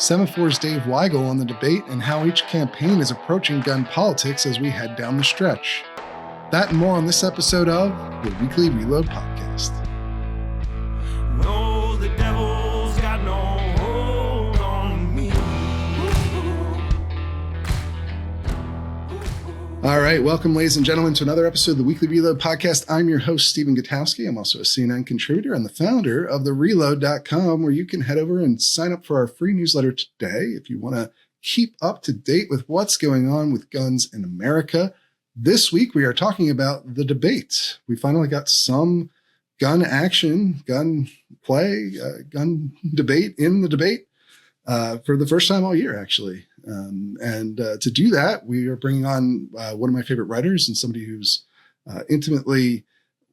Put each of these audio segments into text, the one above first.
Semafor's Dave Weigel on the debate and how each campaign is approaching gun politics as we head down the stretch. That and more on this episode of the Weekly Reload Podcast. No, the devil's got no hold on me. All right, welcome, ladies and gentlemen, to another episode of the Weekly Reload Podcast. I'm your host, Stephen Gutowski. I'm also a CNN contributor and the founder of thereload.com, where you can head over and sign up for our free newsletter today if you want to keep up to date with what's going on with guns in America. This week, we are talking about the debate. We finally got some gun action, gun play, gun debate in the debate for the first time all year, actually. To do that, we are bringing on one of my favorite writers and somebody who's intimately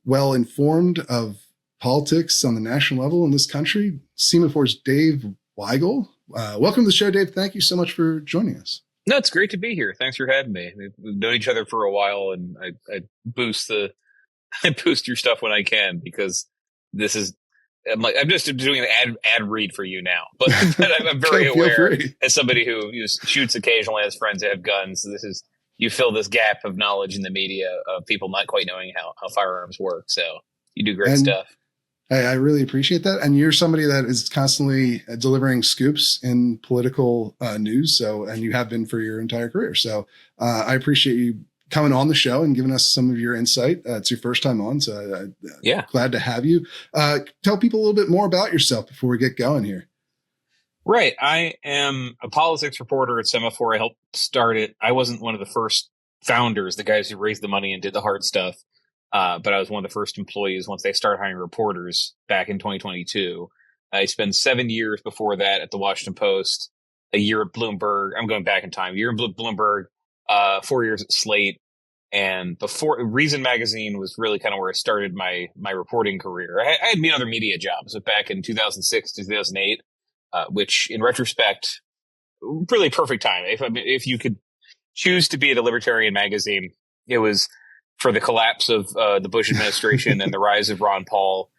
well informed of politics on the national level in this country, Semafor's Dave Weigel. Welcome to the show, Dave. Thank you so much for joining us. No, it's great to be here. Thanks for having me. We've known each other for a while, and I boost your stuff when I can, because this is I'm just doing an ad read for you now, but I'm very aware as somebody who shoots occasionally, has friends that have guns. You fill this gap of knowledge in the media of people not quite knowing how firearms work. So you do great stuff. I really appreciate that. And you're somebody that is constantly delivering scoops in political news. And you have been for your entire career. So I appreciate you coming on the show and giving us some of your insight. It's your first time on. So glad to have you. Tell people a little bit more about yourself before we get going here. Right. I am a politics reporter at Semafor. I helped start it. I wasn't one of the first founders, the guys who raised the money and did the hard stuff. But I was one of the first employees once they started hiring reporters back in 2022. I spent 7 years before that at the Washington Post, a year at Bloomberg. I'm going back in time. A year at Bloomberg, 4 years at Slate. And before, Reason Magazine was really kind of where I started my reporting career. I had other media jobs, but back in 2006 to 2008, which in retrospect, really perfect time. If you could choose to be at a libertarian magazine, it was for the collapse of the Bush administration and the rise of Ron Paul,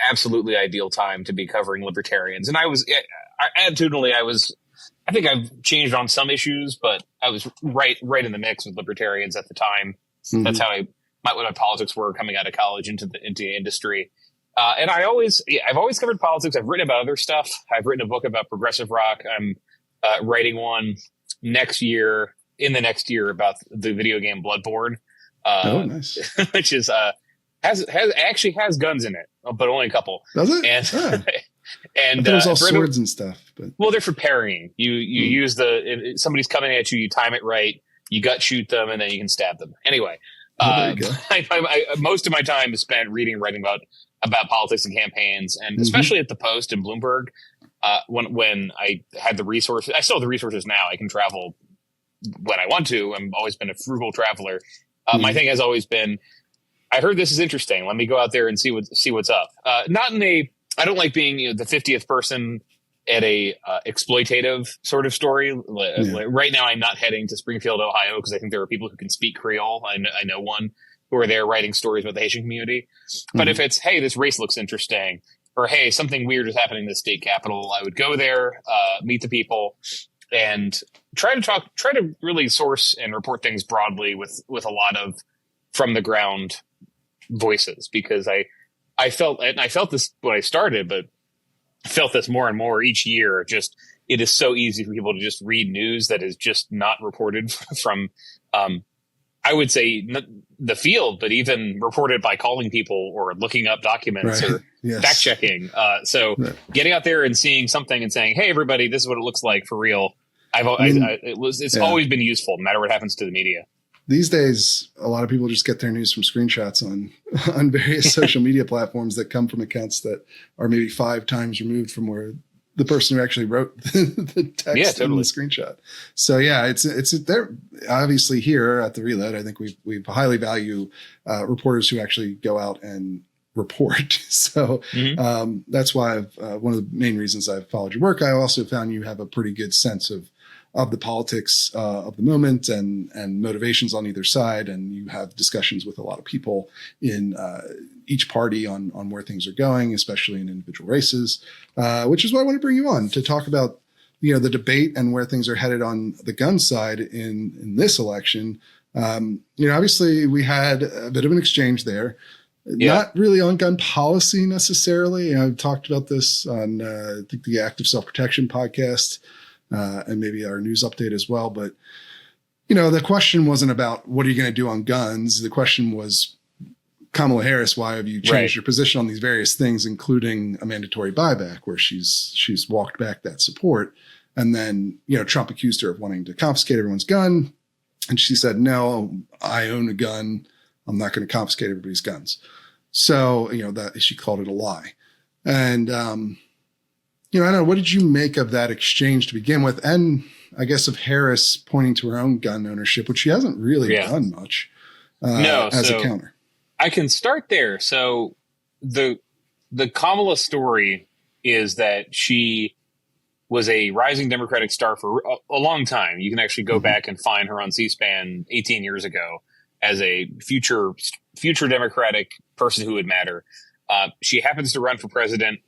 absolutely ideal time to be covering libertarians. And attitudinally, I think I've changed on some issues, but I was right in the mix with libertarians at the time. Mm-hmm. That's how my politics were coming out of college into the industry. And I've always covered politics. I've written about other stuff. I've written a book about progressive rock. I'm writing one in the next year about the video game Bloodborne. Nice. Which is actually has guns in it, but only a couple. Does it? And and there's all swords and stuff. But well, they're for parrying. You use if somebody's coming at you, you time it right, you gut shoot them, and then you can stab them. Anyway, there you go. most of my time is spent reading and writing about politics and campaigns, and especially at the Post and Bloomberg. When I had the resources, I still have the resources now. I can travel when I want to. I've always been a frugal traveler. My thing has always been, I heard this is interesting. Let me go out there and see what's up. I don't like being the 50th person at a exploitative sort of story. Right now, I'm not heading to Springfield, Ohio, because I think there are people who can speak Creole. I know one who are there writing stories about the Haitian community. But if it's, hey, this race looks interesting, or hey, something weird is happening in the state capitol, I would go there, meet the people, and try to really source and report things broadly with a lot of from the ground voices, because I felt this when I started, but I felt this more and more each year. Just, it is so easy for people to just read news that is just not reported from, I would say the field, but even reported by calling people or looking up documents or fact checking. Getting out there and seeing something and saying, "Hey, everybody, this is what it looks like for real." It's always been useful, no matter what happens to the media. These days, a lot of people just get their news from screenshots on various social media platforms that come from accounts that are maybe 5 times removed from where the person who actually wrote the text in the screenshot. So it's there. Obviously, here at the Reload, I think we highly value reporters who actually go out and report. So that's why one of the main reasons I've followed your work. I also found you have a pretty good sense of the politics of the moment and motivations on either side. And you have discussions with a lot of people in each party on where things are going, especially in individual races, which is why I want to bring you on to talk about the debate and where things are headed on the gun side in this election. Obviously we had a bit of an exchange there, not really on gun policy necessarily. I've talked about this on I think the Active Self-Protection podcast and maybe our news update as well. But, the question wasn't about what are you going to do on guns? The question was, Kamala Harris, why have you changed your position on these various things, including a mandatory buyback, where she's walked back that support? And then, Trump accused her of wanting to confiscate everyone's gun. And she said, no, I own a gun. I'm not going to confiscate everybody's guns. So, that she called it a lie. And, I don't know, what did you make of that exchange to begin with? And I guess of Harris pointing to her own gun ownership, which she hasn't really done much as a counter. I can start there. So the Kamala story is that she was a rising Democratic star for a long time. You can actually go back and find her on C-SPAN 18 years ago as a future Democratic person who would matter. She happens to run for president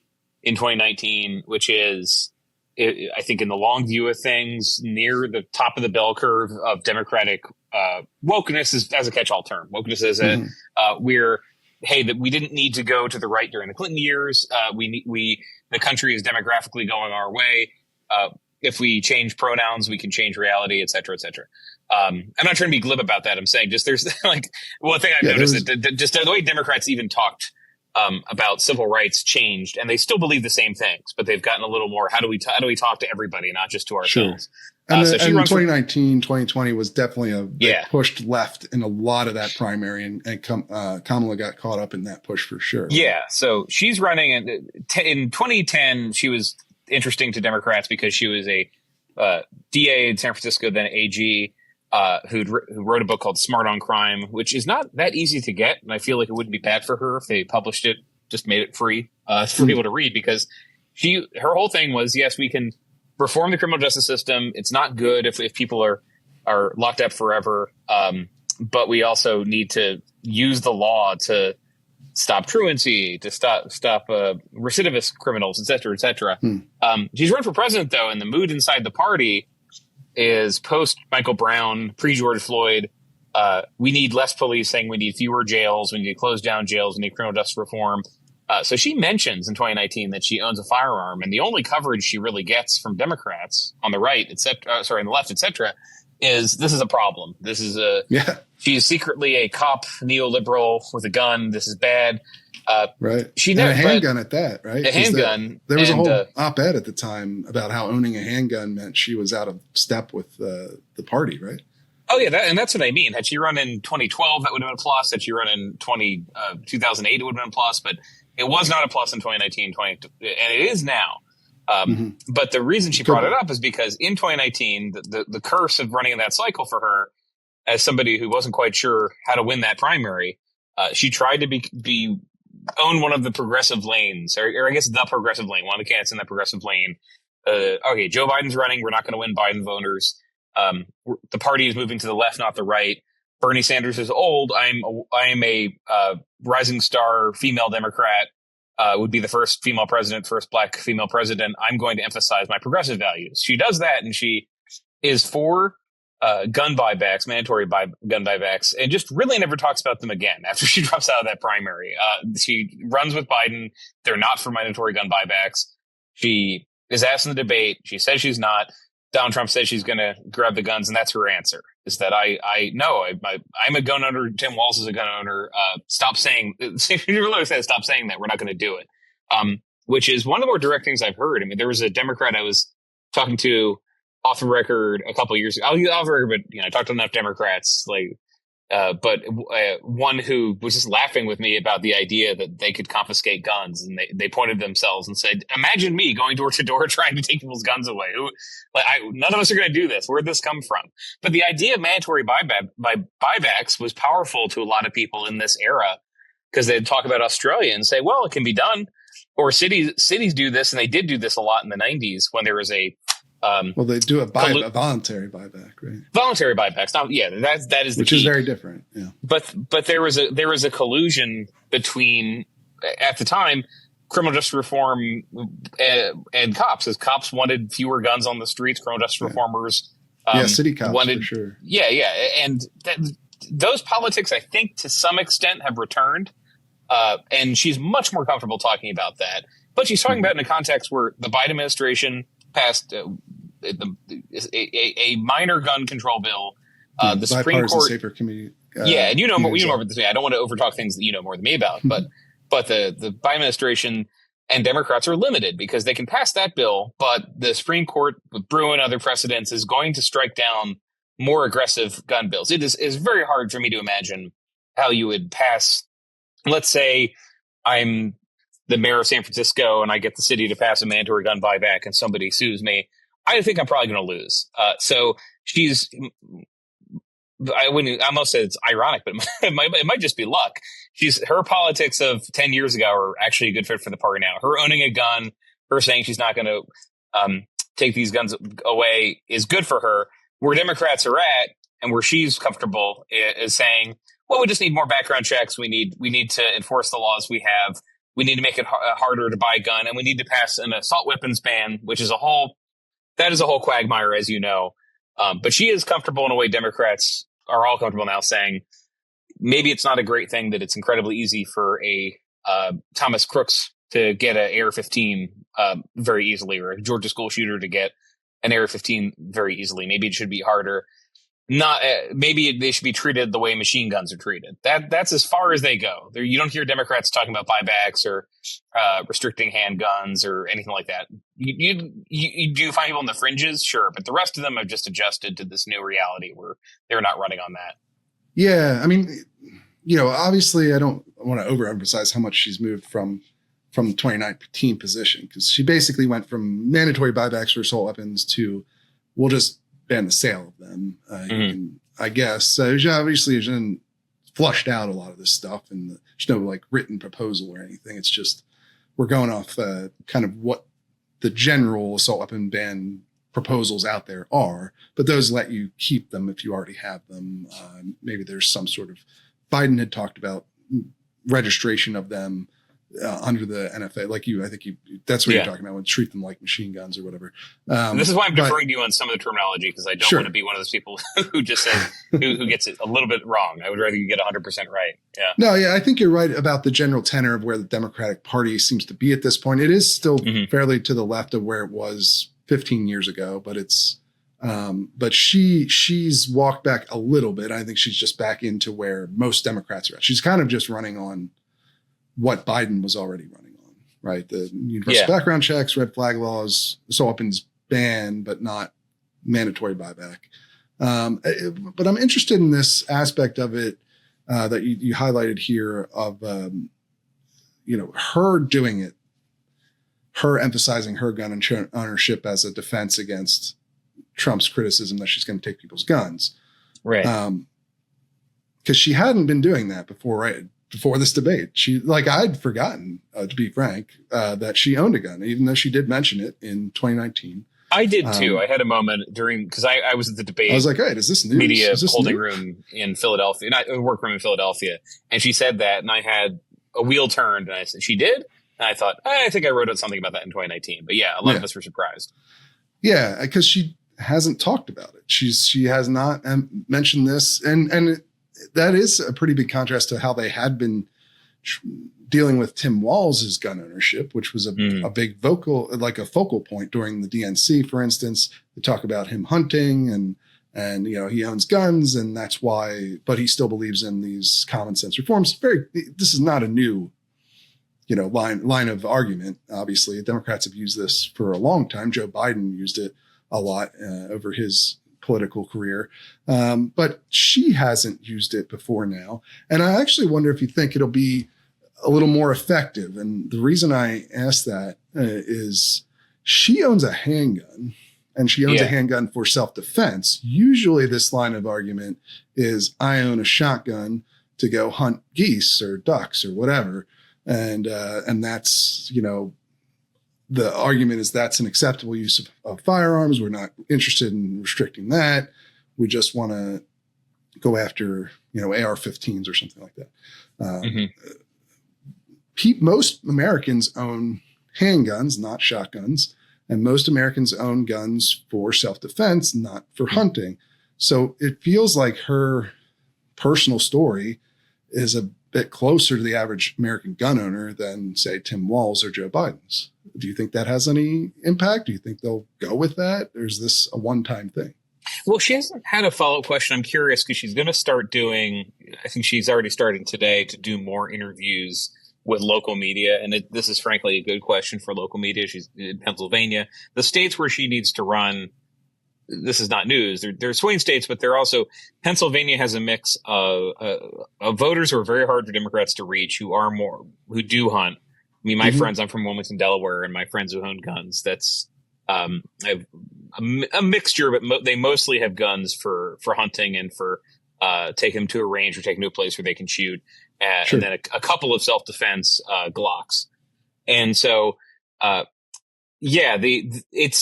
in 2019, which is, I think, in the long view of things, near the top of the bell curve of Democratic wokeness is, as a catch-all term. Wokeness is that we didn't need to go to the right during the Clinton years. The country is demographically going our way. If we change pronouns, we can change reality, et cetera, et cetera. I'm not trying to be glib about that. I'm saying just there's like one thing I've noticed that just the way Democrats even talked about civil rights changed, and they still believe the same things, but they've gotten a little more. How do we talk to everybody, not just to ourselves? Sure. And 2019, 2020 was definitely pushed left in a lot of that primary, and Kamala got caught up in that push for sure. Yeah. So she's running, and in 2010, she was interesting to Democrats because she was a DA in San Francisco, then AG, who wrote a book called Smart on Crime, which is not that easy to get. And I feel like it wouldn't be bad for her if they published it, just made it free for people to read, because her whole thing was, yes, we can reform the criminal justice system. It's not good if people are locked up forever. But we also need to use the law to stop truancy, to stop recidivist criminals, et cetera, et cetera. She's run for president, though, and the mood inside the party is post Michael Brown, pre George Floyd. We need less policing. We need fewer jails. We need to close down jails. We need criminal justice reform. So she mentions in 2019 that she owns a firearm, and the only coverage she really gets from Democrats on the right, on the left, et cetera, is this is a problem. This is she's secretly a cop, neoliberal with a gun. This is bad. Right. And a handgun at that, right? A handgun. There was a whole op-ed at the time about how owning a handgun meant she was out of step with the party, right? Oh, yeah. And that's what I mean. Had she run in 2012, that would have been a plus. Had she run in 2008, it would have been a plus. But it was not a plus in 2019, and it is now. But the reason she brought it up is because in 2019, the curse of running in that cycle for her, as somebody who wasn't quite sure how to win that primary, she tried to own one of the progressive lanes, or I guess the progressive lane, one of the candidates in that progressive lane. Okay, Joe Biden's running. We're not going to win Biden voters. The party is moving to the left, not the right. Bernie Sanders is old. I am a rising star female Democrat. Would be the first female president, first black female president. I'm going to emphasize my progressive values. She does that, and she is for gun buybacks, mandatory gun buybacks, and just really never talks about them again after she drops out of that primary. She runs with Biden. They're not for mandatory gun buybacks. She is asked in the debate. She says she's not. Donald Trump says she's going to grab the guns, and that's her answer. Is that I'm a gun owner. Tim Walz is a gun owner. Stop saying. Stop saying that. We're not going to do it. Which is one of the more direct things I've heard. I mean, there was a Democrat I was talking to off the record a couple of years ago. Off the record, but I talked to enough Democrats, but one who was just laughing with me about the idea that they could confiscate guns, and they pointed themselves and said, "Imagine me going door to door trying to take people's guns away. None of us are going to do this. Where'd this come from?" But the idea of mandatory buybacks was powerful to a lot of people in this era, because they'd talk about Australia and say, "Well, it can be done," or cities do this, and they did do this a lot in the 90s when there was a they do a voluntary buyback, right? Voluntary buybacks. Now, that is the which key. Is very different. Yeah. But there was a collusion between, at the time, criminal justice reform and cops. As cops wanted fewer guns on the streets, criminal justice reformers city cops wanted, for sure. And those politics, I think, to some extent, have returned. And she's much more comfortable talking about that. But she's talking about it in a context where the Biden administration passed a minor gun control bill. The Supreme Court, Safer Committee. And you know more about this. I don't want to overtalk things that you know more than me about, but the Biden administration and Democrats are limited because they can pass that bill, but the Supreme Court with Bruen and other precedents is going to strike down more aggressive gun bills. It is very hard for me to imagine how you would pass. Let's say I'm the mayor of San Francisco and I get the city to pass a mandatory gun buyback and somebody sues me. I think I'm probably going to lose. So I almost say it's ironic, but it might just be luck. Her politics of 10 years ago are actually a good fit for the party now. Her owning a gun, her saying she's not going to take these guns away is good for her. Where Democrats are at and where she's comfortable is saying, well, we just need more background checks. We need to enforce the laws we have. We need to make it harder to buy a gun, and we need to pass an assault weapons ban, which is a whole quagmire, as you know. But she is comfortable in a way Democrats are all comfortable now saying maybe it's not a great thing that it's incredibly easy for a Thomas Crooks to get an AR-15 very easily, or a Georgia school shooter to get an AR-15 very easily. Maybe it should be harder. Maybe they should be treated the way machine guns are treated. That's as far as they go. You don't hear Democrats talking about buybacks or restricting handguns or anything like that. You do find people on the fringes, sure, but the rest of them have just adjusted to this new reality where they're not running on that. Yeah, I mean, obviously, I don't want to overemphasize how much she's moved from the 2019 position, because she basically went from mandatory buybacks for assault weapons to we'll just ban the sale of them. I guess. So she obviously didn't flushed out a lot of this stuff, and there's no written proposal or anything. It's just we're going off kind of what the general assault weapon ban proposals out there are, but those let you keep them if you already have them. Maybe there's some sort of Biden had talked about registration of them under the NFA, I think that's what you're talking about, when treat them like machine guns or whatever. This is why I'm deferring to you on some of the terminology, because I don't want to be one of those people who just says who gets it a little bit wrong. I would rather you get 100% right. Yeah. No, I think you're right about the general tenor of where the Democratic Party seems to be at this point. It is still fairly to the left of where it was 15 years ago, but it's but she's walked back a little bit. I think she's just back into where most Democrats are at. She's kind of just running on what Biden was already running on, right? The universal background checks, red flag laws, assault weapons ban, but not mandatory buyback. But I'm interested in this aspect of it that you highlighted here of, her doing it, her emphasizing her gun ownership as a defense against Trump's criticism that she's going to take people's guns. Right. Because she hadn't been doing that before, right? Before this debate, I'd forgotten, to be frank, that she owned a gun, even though she did mention it in 2019. I did too. I had a moment because I was at the debate. I was like, "Hey, is this news? Media holding room in Philadelphia, not a workroom in Philadelphia," and she said that, and I had a wheel turned, and I said, "She did," and I thought, I think I wrote out something about that in 2019. But a lot of us were surprised. Yeah, because she hasn't talked about it. She has not mentioned this, and that is a pretty big contrast to how they had been dealing with Tim Walz's gun ownership, which was a big focal point during the DNC, for instance. They talk about him hunting and he owns guns, and that's why, but he still believes in these common sense reforms. This is not a new, line of argument. Obviously, Democrats have used this for a long time. Joe Biden used it a lot over his political career, but she hasn't used it before now. And I actually wonder if you think it'll be a little more effective. And the reason I ask that is she owns a handgun, and she owns a handgun for self-defense. Usually this line of argument is I own a shotgun to go hunt geese or ducks or whatever. And that's, the argument is that's an acceptable use of firearms. We're not interested in restricting that. We just want to go after, AR-15s or something like that. most Americans own handguns, not shotguns, and most Americans own guns for self-defense, not for hunting. So it feels like her personal story is a bit closer to the average American gun owner than, say, Tim Walz or Joe Biden's. Do you think that has any impact? Do you think they'll go with that? Or is this a one-time thing? Well, she hasn't had a follow-up question. I'm curious because she's going to start doing, I think she's already starting today to do more interviews with local media. And this is frankly a good question for local media. She's in Pennsylvania. The states where she needs to run, this is not news. They're swing states, but they're also, Pennsylvania has a mix of voters who are very hard for Democrats to reach, who do hunt. I mean, my friends, I'm from Wilmington, Delaware, and my friends who own guns, that's, I have a mixture, but they mostly have guns for hunting and for take them to a range or take them to a place where they can shoot. Sure. And then a couple of self-defense Glocks. And so, it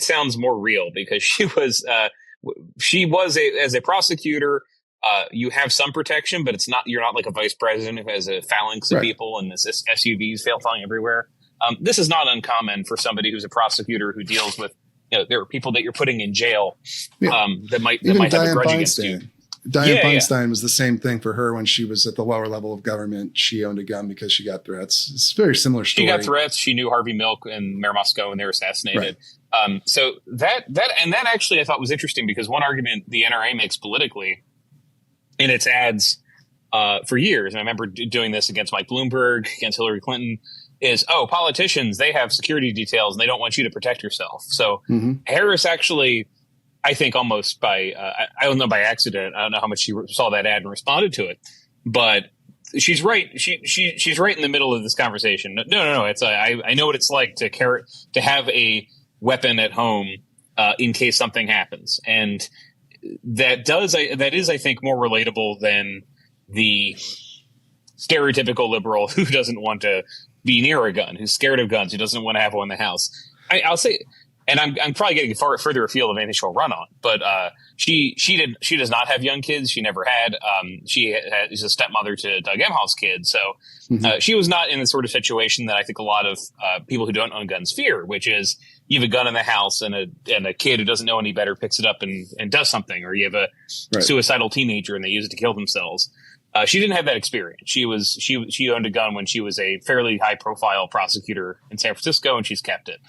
sounds more real because she was as a prosecutor, you have some protection, but you're not like a vice president who has a phalanx of people and this SUVs flying everywhere. This is not uncommon for somebody who's a prosecutor who deals with, there are people that you're putting in jail that might have a grudge against you. Dianne Feinstein was the same thing for her when she was at the lower level of government. She owned a gun because she got threats. It's a very similar story. She got threats. She knew Harvey Milk and Mayor Moscow when they were assassinated. Right. So that actually I thought was interesting because one argument the NRA makes politically in its ads for years, and I remember doing this against Mike Bloomberg, against Hillary Clinton, is, politicians, they have security details and they don't want you to protect yourself. So Harris actually, I think almost by, I don't know by accident, I don't know how much she saw that ad and responded to it, but she's right. She's right in the middle of this conversation. No. It's I know what it's like to have a weapon at home in case something happens, and that is I think more relatable than the stereotypical liberal who doesn't want to be near a gun, who's scared of guns, who doesn't want to have one in the house. I'll say. And I'm probably getting further afield of anything she'll run on, but she does not have young kids. She never had. She is a stepmother to Doug Emhoff's kid, so she was not in the sort of situation that I think a lot of people who don't own guns fear, which is you have a gun in the house and a kid who doesn't know any better picks it up and does something, or you have a suicidal teenager and they use it to kill themselves. She didn't have that experience. She owned a gun when she was a fairly high profile prosecutor in San Francisco, and she's kept it.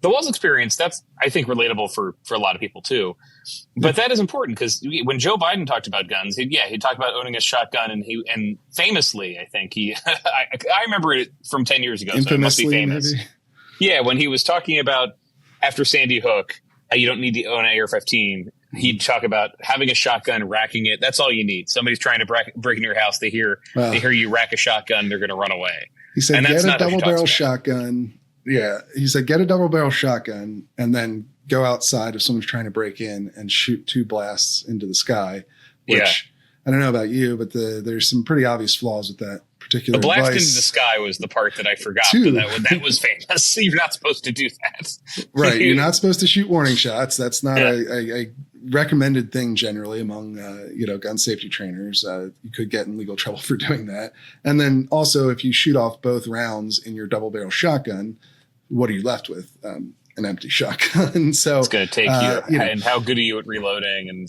The Walz experience, that's, I think, relatable for a lot of people, too. But that is important because when Joe Biden talked about guns, he talked about owning a shotgun. And famously, I think I remember it from 10 years ago. So it must be famous. Maybe? Yeah, when he was talking about after Sandy Hook, how you don't need to own an AR-15. He'd talk about having a shotgun, racking it. That's all you need. Somebody's trying to break into your house. They hear you rack a shotgun. They're going to run away. He said, get a double barrel shotgun. Yeah, he said, get a double barrel shotgun and then go outside if someone's trying to break in and shoot 2 blasts into the sky, which I don't know about you, but there's some pretty obvious flaws with that particular The blast device. into the sky was the part that I forgot, but that was famous. You're not supposed to do that. Right, you're not supposed to shoot warning shots. That's not a recommended thing generally among gun safety trainers. You could get in legal trouble for doing that. And then also if you shoot off both rounds in your double barrel shotgun, what are you left with? An empty shotgun. So it's going to take you. And how good are you at reloading? And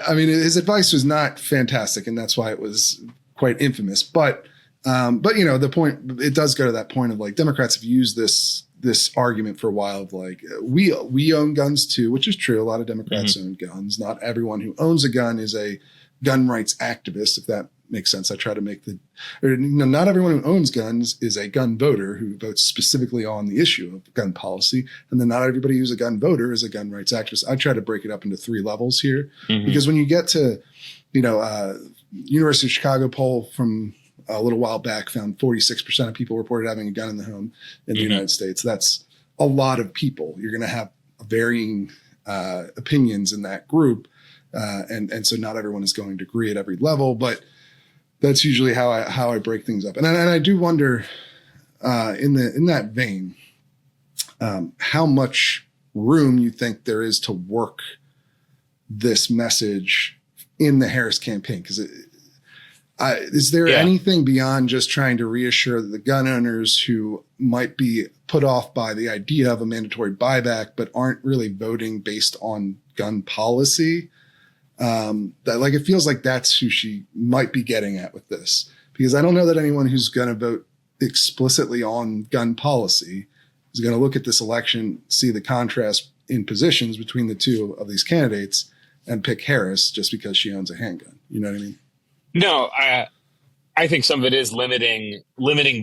I mean, his advice was not fantastic, and that's why it was quite infamous. But the point, it does go to that point of like Democrats have used this argument for a while of like we own guns too, which is true. A lot of Democrats own guns. Not everyone who owns a gun is a gun rights activist, if that makes sense. I try to make not everyone who owns guns is a gun voter who votes specifically on the issue of gun policy. And then not everybody who's a gun voter is a gun rights activist. I try to break it up into 3 levels here because when you get to, University of Chicago poll from a little while back found 46% of people reported having a gun in the home in the United States. That's a lot of people. You're going to have varying opinions in that group. And so not everyone is going to agree at every level, but that's usually how I break things up. And I do wonder in that vein, how much room you think there is to work this message in the Harris campaign. Because Is there anything beyond just trying to reassure the gun owners who might be put off by the idea of a mandatory buyback, but aren't really voting based on gun policy? That like, it feels like that's who she might be getting at with this, because I don't know that anyone who's going to vote explicitly on gun policy is going to look at this election, see the contrast in positions between the two of these candidates, and pick Harris just because she owns a handgun. You know what I mean? No, I think some of it is limiting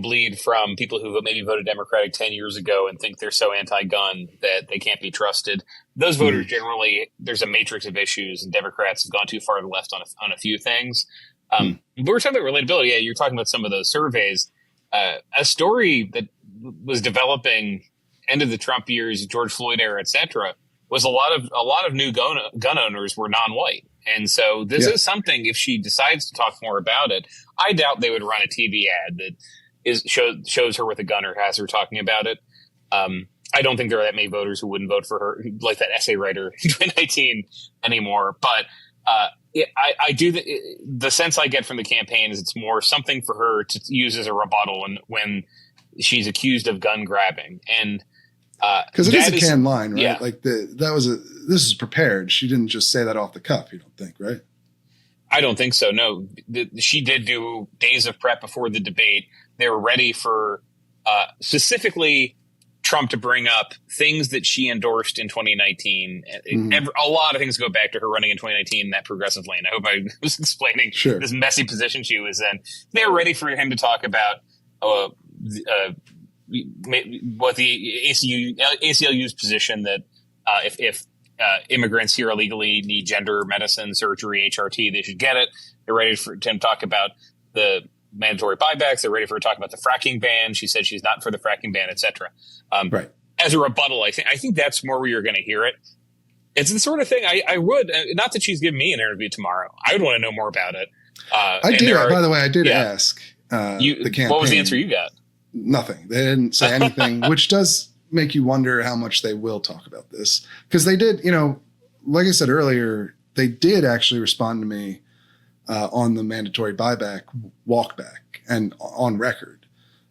bleed from people who maybe voted Democratic 10 years ago and think they're so anti-gun that they can't be trusted. Those voters generally, there's a matrix of issues, and Democrats have gone too far to the left on a few things. But we're talking about relatability. Yeah, you're talking about some of those surveys. A story that was developing end of the Trump years, George Floyd era, et cetera, was a lot of new gun owners were non-white. And so this is something, if she decides to talk more about it, I doubt they would run a TV ad that shows her with a gun or has her talking about it. I don't think there are that many voters who wouldn't vote for her, like that essay writer in 2019 anymore. But I do the sense I get from the campaign is it's more something for her to use as a rebuttal when she's accused of gun grabbing. And because it is a canned line, right? Yeah. Like this is prepared. She didn't just say that off the cuff. You don't think, right? I don't think so. No, she did do days of prep before the debate. They were ready for specifically Trump to bring up things that she endorsed in 2019. A lot of things go back to her running in 2019 in that progressive lane. I hope I was explaining this messy position she was in. They were ready for him to talk about what the ACLU's position that if immigrants here illegally need gender medicine surgery, HRT, they should get it. They're ready for Tim to talk about the mandatory buybacks. They're ready for her to talk about the fracking ban. She said she's not for the fracking ban, et cetera. Right. As a rebuttal, I think that's more where you're going to hear it. It's the sort of thing I would, not that she's giving me an interview tomorrow. I would want to know more about it. I did. By the way, I did ask the campaign. What was the answer you got? Nothing. They didn't say anything, which does make you wonder how much they will talk about this. Because they did, like I said earlier, they did actually respond to me on the mandatory buyback walkback and on record.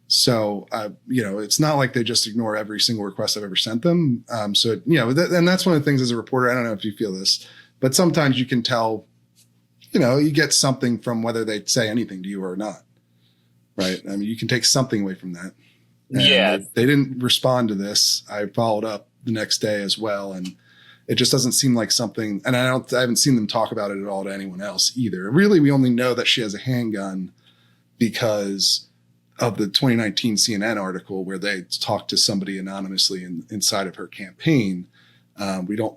So, it's not like they just ignore every single request I've ever sent them. And that's one of the things as a reporter, I don't know if you feel this, but sometimes you can tell, you get something from whether they say anything to you or not. Right. I mean, you can take something away from that. And they didn't respond to this. I followed up the next day as well. And it just doesn't seem like something, and I haven't seen them talk about it at all to anyone else either. Really, we only know that she has a handgun because of the 2019 CNN article where they talked to somebody anonymously inside of her campaign.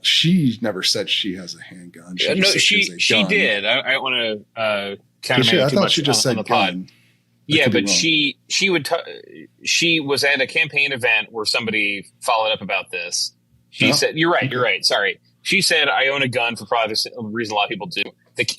She never said she has a handgun. She did. I don't want to countermand too much she just said on the pod. Yeah, but she was at a campaign event where somebody followed up about this. She said, you're right. Sorry. She said, I own a gun for probably the reason a lot of people do.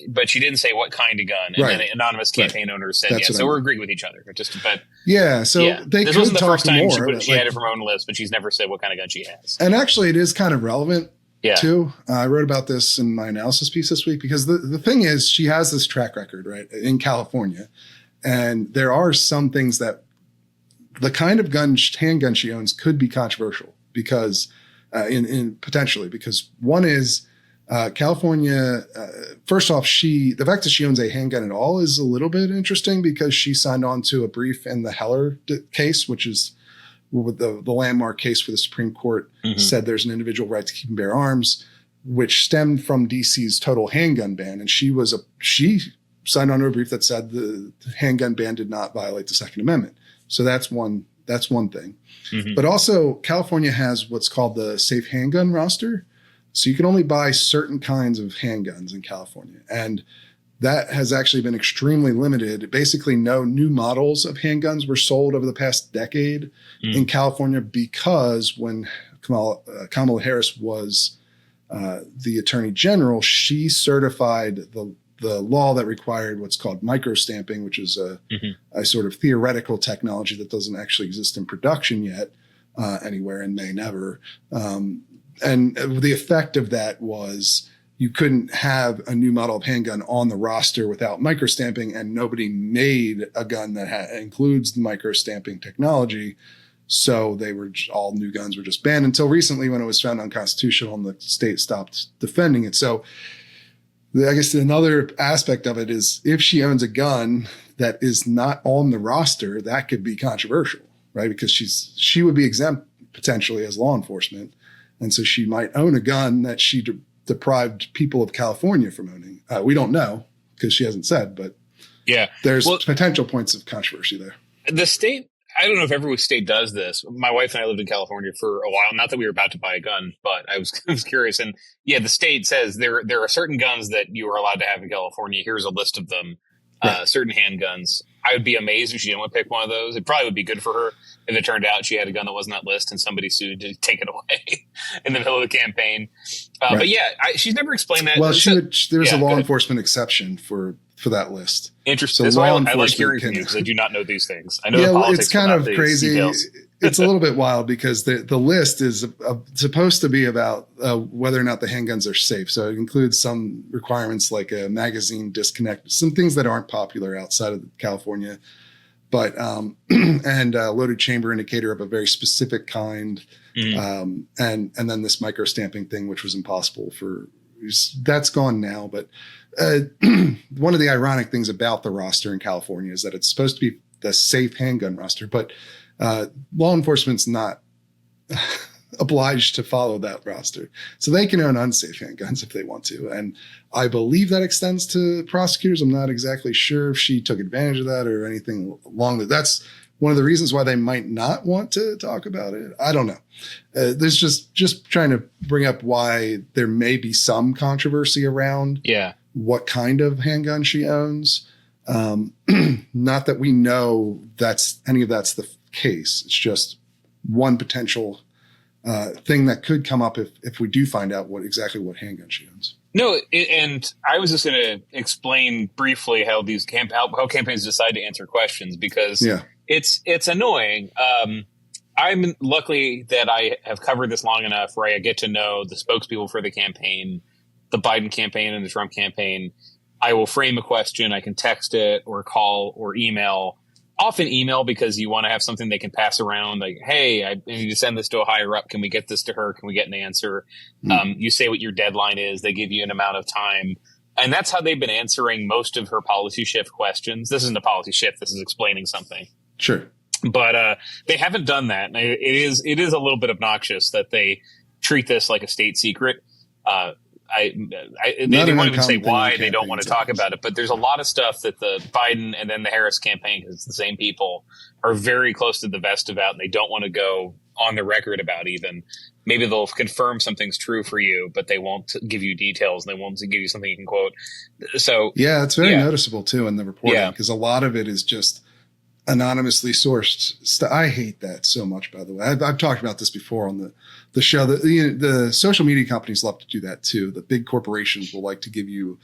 But she didn't say what kind of gun. And then an anonymous campaign owner said, So we're agreeing with each other. They this could wasn't the first time more. She had it from her own list, but she's never said what kind of gun she has. And actually, it is kind of relevant, too. I wrote about this in my analysis piece this week because the thing is, she has this track record, right, in California. And there are some things that the kind of handgun she owns could be controversial because potentially because one is California. First off, the fact that she owns a handgun at all is a little bit interesting because she signed on to a brief in the Heller case, which is the landmark case for the Supreme Court said there's an individual right to keep and bear arms, which stemmed from DC's total handgun ban. And she signed on to a brief that said the handgun ban did not violate the Second Amendment. So that's one thing. But also California has what's called the safe handgun roster. So you can only buy certain kinds of handguns in California. And that has actually been extremely limited. Basically, no new models of handguns were sold over the past decade in California because when Kamala Harris was the Attorney General, she certified the law that required what's called microstamping, which is a sort of theoretical technology that doesn't actually exist in production yet anywhere and may never. And the effect of that was you couldn't have a new model of handgun on the roster without microstamping, and nobody made a gun that includes the microstamping technology. So they were all new guns were just banned until recently when it was found unconstitutional and the state stopped defending it. So I guess another aspect of it is if she owns a gun that is not on the roster, that could be controversial, right? Because she would be exempt potentially as law enforcement. And so she might own a gun that she deprived people of California from owning. We don't know because she hasn't said, but there's potential points of controversy there. The state, I don't know if every state does this. My wife and I lived in California for a while. Not that we were about to buy a gun, but I was curious. And the state says there are certain guns that you are allowed to have in California. Here's a list of them. Right. Certain handguns. I would be amazed if she didn't want to pick one of those. It probably would be good for her if it turned out she had a gun that wasn't on that list and somebody sued to take it away in the middle of the campaign. Right. But she's never explained that. Well, there's a law enforcement exception for that list. Interesting. That's why I like hearing from you because I do not know these things. I know politics, it's kind of crazy. Details. It's a little bit wild because the list is supposed to be about whether or not the handguns are safe. So it includes some requirements like a magazine disconnect, some things that aren't popular outside of California, but and a loaded chamber indicator of a very specific kind, and then this microstamping thing, which was impossible that's gone now. But one of the ironic things about the roster in California is that it's supposed to be the safe handgun roster, but law enforcement's not obliged to follow that roster. So they can own unsafe handguns if they want to. And I believe that extends to prosecutors. I'm not exactly sure if she took advantage of that or anything along that. That's one of the reasons why they might not want to talk about it. I don't know. There's just trying to bring up why there may be some controversy around what kind of handgun she owns. Not that we know any of that's the case. It's just one potential thing that could come up if we do find out what handgun she owns. No, and I was just going to explain briefly how these how campaigns decide to answer questions because it's annoying. I'm lucky that I have covered this long enough where I get to know the spokespeople for the campaign, the Biden campaign and the Trump campaign. I will frame a question. I can text it or call or email. Often email because you want to have something they can pass around. Like, hey, I need to send this to a higher up. Can we get this to her? Can we get an answer? You say what your deadline is. They give you an amount of time. And that's how they've been answering most of her policy shift questions. This isn't a policy shift. This is explaining something. Sure. But they haven't done that. And it is a little bit obnoxious that they treat this like a state secret. They won't even say why they don't want to talk about it, but there's a lot of stuff that the Biden and then the Harris campaign, because it's the same people, are very close to the vest about, and they don't want to go on the record about even. Maybe they'll confirm something's true for you, but they won't give you details, and they won't give you something you can quote. So it's very noticeable too in the reporting because a lot of it is just anonymously sourced. I hate that so much, by the way. I've talked about this before on the show. The social media companies love to do that too. The big corporations will like to give you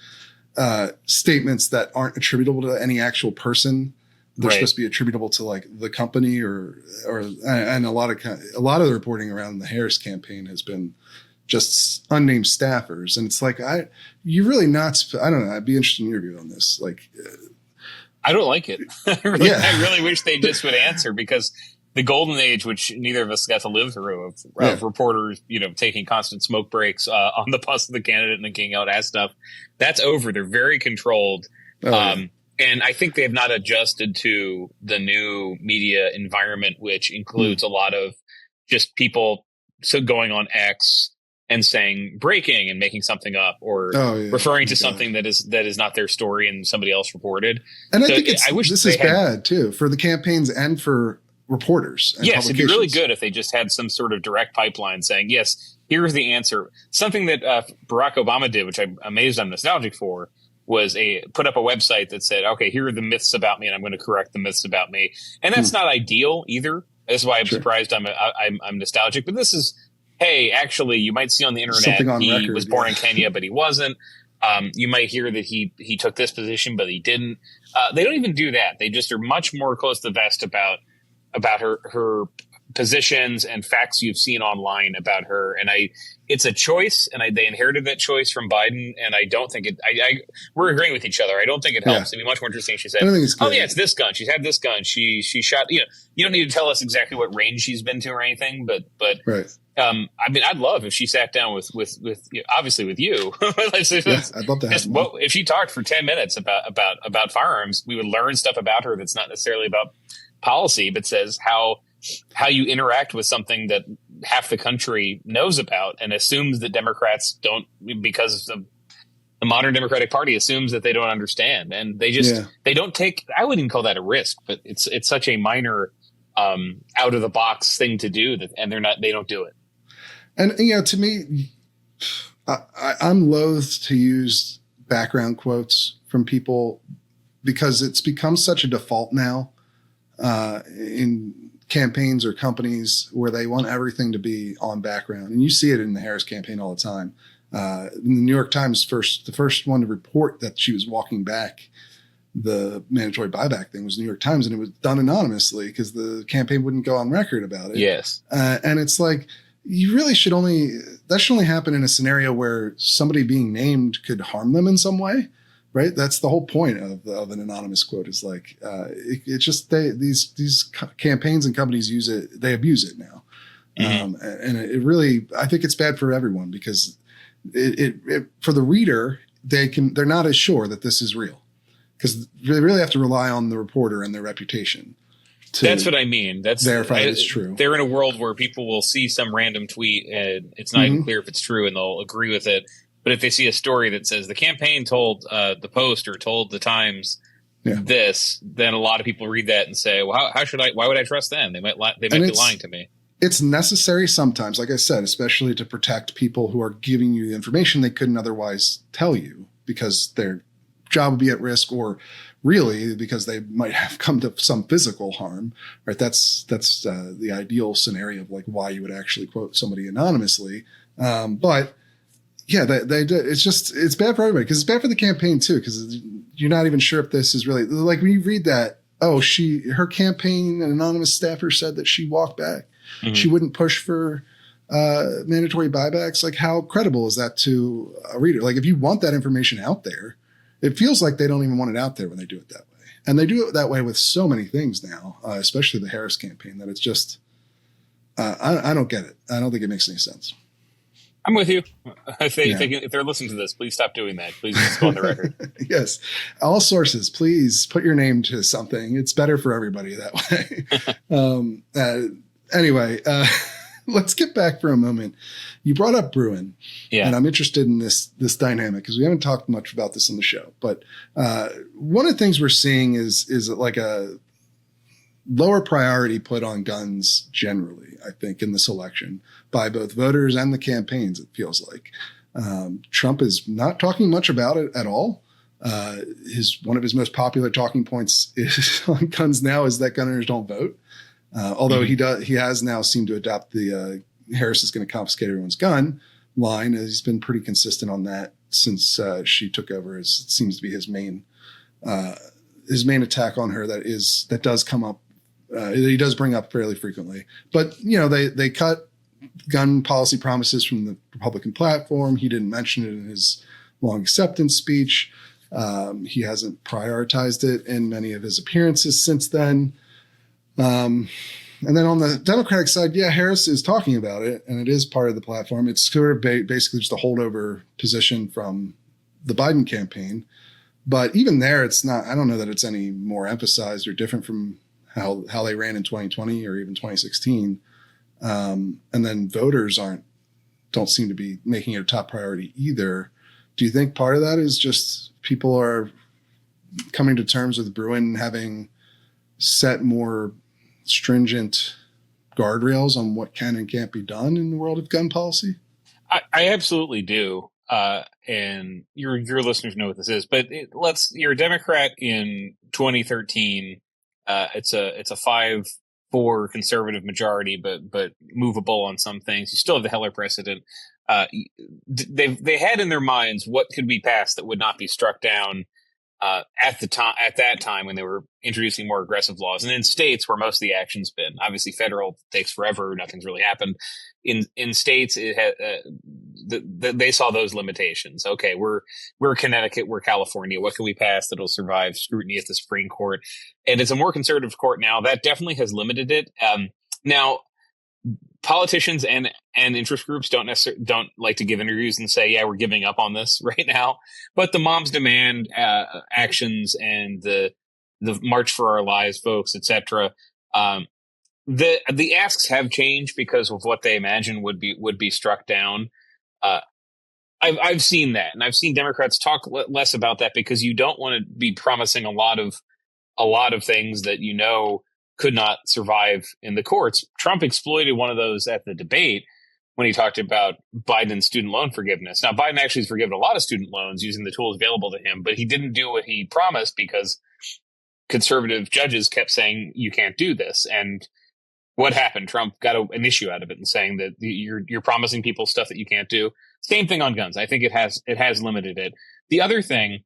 statements that aren't attributable to any actual person. They're supposed to be attributable to like the company and a lot of the reporting around the Harris campaign has been just unnamed staffers. And it's like, you're really not, I don't know. I'd be interested in your view on this. Like, I don't like it. I really wish they just would answer because the golden age, which neither of us got to live through, of reporters, taking constant smoke breaks on the bus of the candidate and then getting out ass stuff, that's over. They're very controlled. And I think they have not adjusted to the new media environment, which includes a lot of just people going on X and saying breaking and making something up or referring to something that is not their story and somebody else reported. And I think this is bad too for the campaigns and for reporters. And yes, it'd be really good if they just had some sort of direct pipeline saying, yes, here's the answer. Something that Barack Obama did, which I'm amazed I'm nostalgic for, was put up a website that said, okay, here are the myths about me and I'm going to correct the myths about me. And that's not ideal either. That's why I'm surprised I'm nostalgic. But this is, hey, actually, you might see on the internet he was born in Kenya, but he wasn't. You might hear that he took this position, but he didn't. They don't even do that. They just are much more close to the vest about her positions and facts you've seen online about her. And it's a choice, and they inherited that choice from Biden. And I don't think we're agreeing with each other. I don't think it helps. It'd be much more interesting if she said, "Oh yeah, it's this gun. She's had this gun. She shot." You don't need to tell us exactly what range she's been to or anything, but right. I mean, I'd love if she sat down with obviously with you. I'd love to have if she talked for 10 minutes about firearms, we would learn stuff about her that's not necessarily about policy, but says how you interact with something that half the country knows about and assumes that Democrats don't, because of the modern Democratic Party assumes that they don't understand, and they don't take. I wouldn't even call that a risk, but it's such a minor out of the box thing to do and they don't do it. And, to me, I'm loath to use background quotes from people because it's become such a default now in campaigns or companies where they want everything to be on background. And you see it in the Harris campaign all the time. The New York Times the first one to report that she was walking back the mandatory buyback thing was the New York Times, and it was done anonymously because the campaign wouldn't go on record about it. Yes. And it's like, you really should only happen in a scenario where somebody being named could harm them in some way, right? That's the whole point of an anonymous quote is like, it's just these campaigns and companies use it, they abuse it now. Mm-hmm. And it really, I think it's bad for everyone because it for the reader, they're not as sure that this is real because they really have to rely on the reporter and their reputation. That's what I mean. That's verify it's true. They're in a world where people will see some random tweet and it's not even clear if it's true, and they'll agree with it. But if they see a story that says the campaign told the Post or told the Times this, then a lot of people read that and say, "Well, why would I trust them? They might be lying to me." It's necessary sometimes, like I said, especially to protect people who are giving you the information they couldn't otherwise tell you because their job would be at risk, or really because they might have come to some physical harm, right? That's the ideal scenario of like why you would actually quote somebody anonymously. But yeah, it's bad for everybody because it's bad for the campaign too, because you're not even sure if this is really like when you read that, her campaign, an anonymous staffer said that she walked back. Mm-hmm. She wouldn't push for mandatory buybacks. Like, how credible is that to a reader? Like, if you want that information out there, it feels like they don't even want it out there when they do it that way. And they do it that way with so many things now, especially the Harris campaign, that it's just, I don't get it. I don't think it makes any sense. I'm with you. If they're listening to this, please stop doing that. Please just go on the record. Yes. All sources, please put your name to something. It's better for everybody that way. Anyway, let's get back for a moment. You brought up Bruen, and I'm interested in this dynamic because we haven't talked much about this on the show. But one of the things we're seeing is like a lower priority put on guns generally, I think, in this election by both voters and the campaigns, it feels like. Trump is not talking much about it at all. One of his most popular talking points on guns now is that gun owners don't vote. Although he has now seemed to adopt the Harris is going to confiscate everyone's gun line. He's been pretty consistent on that since she took over. It seems to be his main attack on her that does come up. He does bring up fairly frequently. But they cut gun policy promises from the Republican platform. He didn't mention it in his long acceptance speech. He hasn't prioritized it in many of his appearances since then. And then on the Democratic side, Harris is talking about it, and it is part of the platform. It's sort of basically just a holdover position from the Biden campaign. But even there, it's not. I don't know that it's any more emphasized or different from how they ran in 2020 or even 2016. And then voters don't seem to be making it a top priority either. Do you think part of that is just people are coming to terms with Bruen having set more stringent guardrails on what can and can't be done in the world of gun policy? I absolutely do. And your listeners know what this is, but you're a Democrat in 2013. It's a 5-4 conservative majority, but movable on some things. You still have the Heller precedent. They had in their minds what could be passed that would not be struck down at that time when they were introducing more aggressive laws, and in states where most of the action's been. Obviously, federal takes forever; nothing's really happened. In states, it had, they saw those limitations. Okay, we're Connecticut, we're California. What can we pass that'll survive scrutiny at the Supreme Court? And it's a more conservative court now. That definitely has limited it. Now, politicians and interest groups don't like to give interviews and say, yeah, we're giving up on this right now. But the Moms Demand actions and the March for Our Lives folks, etc. The asks have changed because of what they imagine would be struck down. I've seen that, and I've seen Democrats talk less about that because you don't want to be promising a lot of things that could not survive in the courts. Trump exploited one of those at the debate when he talked about Biden's student loan forgiveness. Now, Biden actually has forgiven a lot of student loans using the tools available to him, but he didn't do what he promised because conservative judges kept saying, you can't do this. And what happened? Trump got an issue out of it and saying that you're promising people stuff that you can't do. Same thing on guns. I think it has limited it. The other thing,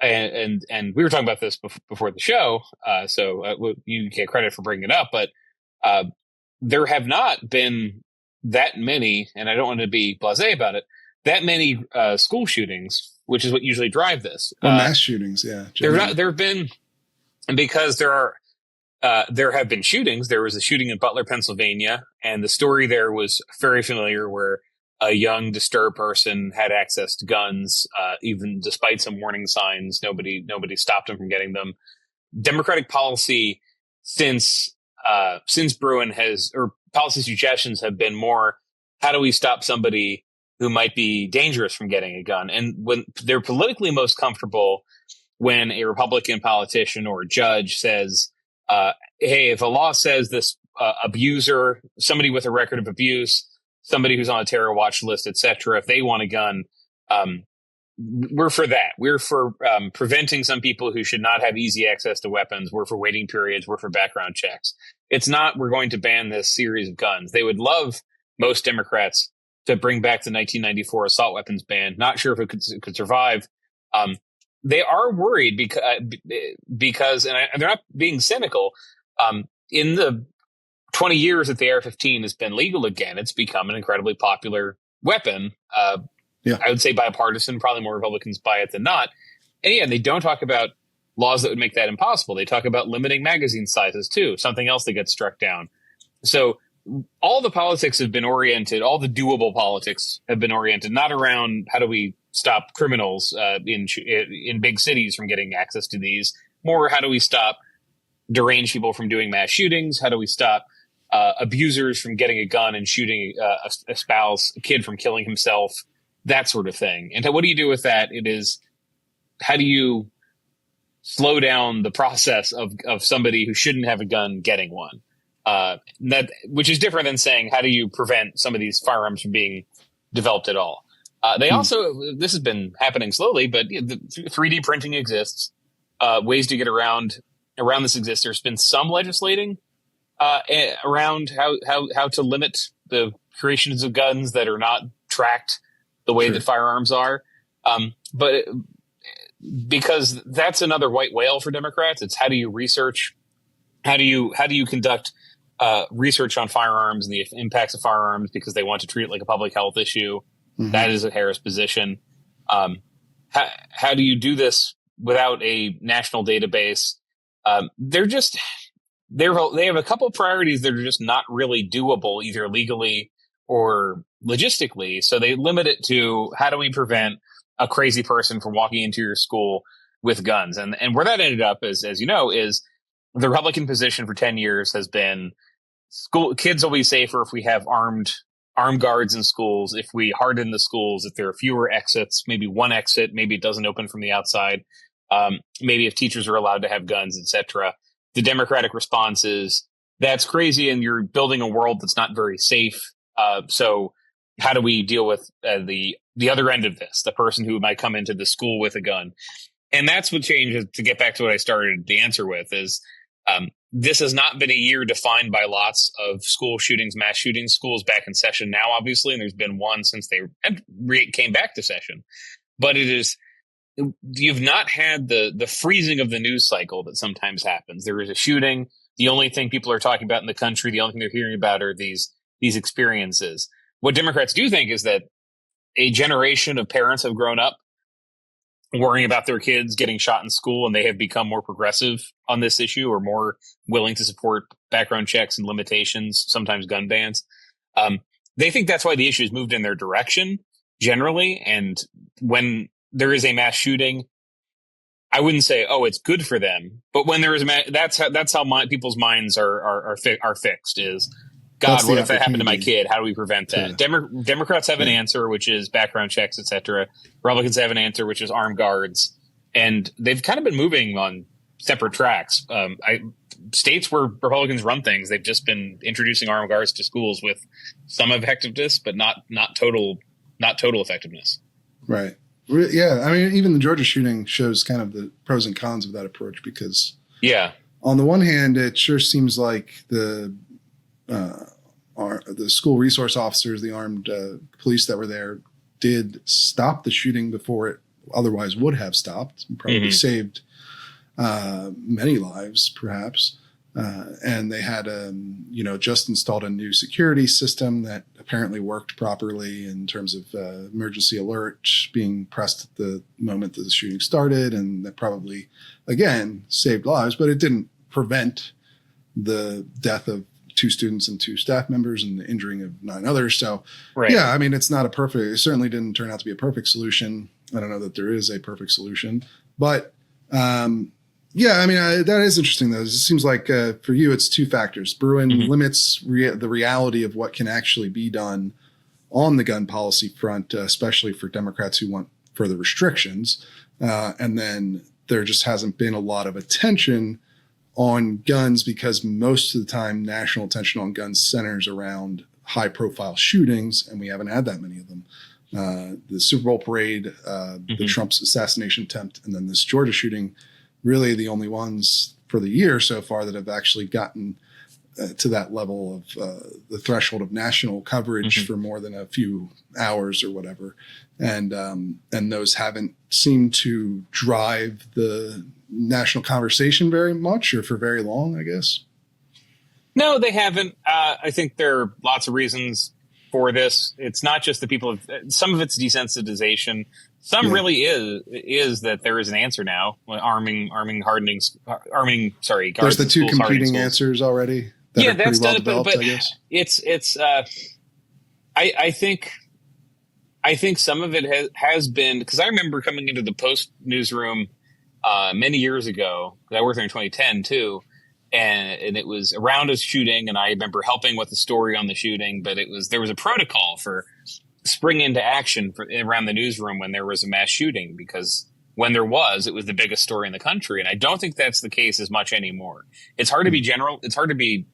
and we were talking about this before the show, so you get credit for bringing it up, but there have not been that many, and I don't want to be blasé about it, that many school shootings, which is what usually drive this. Or mass shootings, yeah. There have been, because there have been shootings. There was a shooting in Butler, Pennsylvania, and the story there was very familiar, where a young, disturbed person had access to guns, even despite some warning signs. Nobody stopped him from getting them. Democratic policy since Bruen or policy suggestions have been more, how do we stop somebody who might be dangerous from getting a gun? And when they're politically most comfortable, when a Republican politician or a judge says, hey, if a law says this abuser, somebody with a record of abuse, somebody who's on a terror watch list, etc., if they want a gun, we're for that. We're for preventing some people who should not have easy access to weapons. We're for waiting periods. We're for background checks. It's not, we're going to ban this series of guns. They would love, most Democrats, to bring back the 1994 assault weapons ban. Not sure if it could survive. They are worried because, and they're not being cynical, in the 20 years that the AR-15 has been legal again, it's become an incredibly popular weapon. I would say bipartisan, probably more Republicans buy it than not. And yeah, they don't talk about laws that would make that impossible. They talk about limiting magazine sizes too, something else that gets struck down. So all the politics have been oriented, all the doable politics have been oriented, not around how do we stop criminals in big cities from getting access to these, more how do we stop deranged people from doing mass shootings? How do we stop abusers from getting a gun and shooting a spouse, a kid from killing himself, that sort of thing? And what do you do with that? It is, how do you slow down the process of somebody who shouldn't have a gun getting one? Which is different than saying, how do you prevent some of these firearms from being developed at all? They also, this has been happening slowly, but the 3D printing exists. Ways to get around this exist. There's been some legislating around how to limit the creations of guns that are not tracked the way that firearms are. But because that's another white whale for Democrats. It's how do you research? How do you conduct research on firearms and the impacts of firearms, because they want to treat it like a public health issue? Mm-hmm. That is a Harris position. How do you do this without a national database? They have a couple of priorities that are just not really doable, either legally or logistically. So they limit it to, how do we prevent a crazy person from walking into your school with guns? And where that ended up is, as you know, is the Republican position for 10 years has been kids will be safer if we have armed guards in schools, if we harden the schools, if there are fewer exits, maybe one exit, maybe it doesn't open from the outside, maybe if teachers are allowed to have guns, etc. The Democratic response is, that's crazy, and you're building a world that's not very safe. So how do we deal with the other end of this, the person who might come into the school with a gun? And that's what changed, to get back to what I started the answer with, is this has not been a year defined by lots of school shootings, mass shootings. School's back in session now, obviously, and there's been one since they came back to session. But it is you've not had the freezing of the news cycle that sometimes happens. There is a shooting. The only thing people are talking about in the country, the only thing they're hearing about are these experiences. What Democrats do think is that a generation of parents have grown up worrying about their kids getting shot in school, and they have become more progressive on this issue, or more willing to support background checks and limitations, sometimes gun bans. They think that's why the issue has moved in their direction generally. And when there is a mass shooting, I wouldn't say, oh, it's good for them. But when there is that's how people's minds are fixed is, God, what if that happened to my kid? How do we prevent that? Democrats have an answer, which is background checks, etc. Republicans have an answer, which is armed guards. And they've kind of been moving on separate tracks. States where Republicans run things, they've just been introducing armed guards to schools with some effectiveness, but not total effectiveness. Right. Yeah. I mean, even the Georgia shooting shows kind of the pros and cons of that approach, because on the one hand, it sure seems like the school resource officers, the armed police that were there, did stop the shooting before it otherwise would have stopped, and probably saved many lives, perhaps. And they had, just installed a new security system that apparently worked properly in terms of emergency alert being pressed at the moment that the shooting started. And that probably, again, saved lives, but it didn't prevent the death of 2 students and 2 staff members and the injuring of 9 others. So, yeah, I mean, it certainly didn't turn out to be a perfect solution. I don't know that there is a perfect solution, but yeah, I mean, that is interesting, though. It seems like for you, it's 2 factors. Bruen limits the reality of what can actually be done on the gun policy front, especially for Democrats who want further restrictions. And then there just hasn't been a lot of attention on guns, because most of the time national attention on guns centers around high-profile shootings, and we haven't had that many of them. The Super Bowl parade, the Trump's assassination attempt, and then this Georgia shooting, really the only ones for the year so far that have actually gotten to that level of the threshold of national coverage for more than a few hours or whatever. And those haven't seemed to drive the national conversation very much, or for very long, I guess. No, they haven't. I think there are lots of reasons for this. It's not just the people. Some of it's desensitization. Some really is that there is an answer now. Arming. Sorry, there's the 2 competing answers already. That's well done. developed, But I guess. It's. I think some of it has been, because I remember coming into the Post newsroom many years ago, because I worked there in 2010 too, and it was around a shooting, and I remember helping with the story on the shooting. But there was a protocol for spring into action around the newsroom when there was a mass shooting, because when there was, it was the biggest story in the country. And I don't think that's the case as much anymore. It's hard to be general. It's hard to be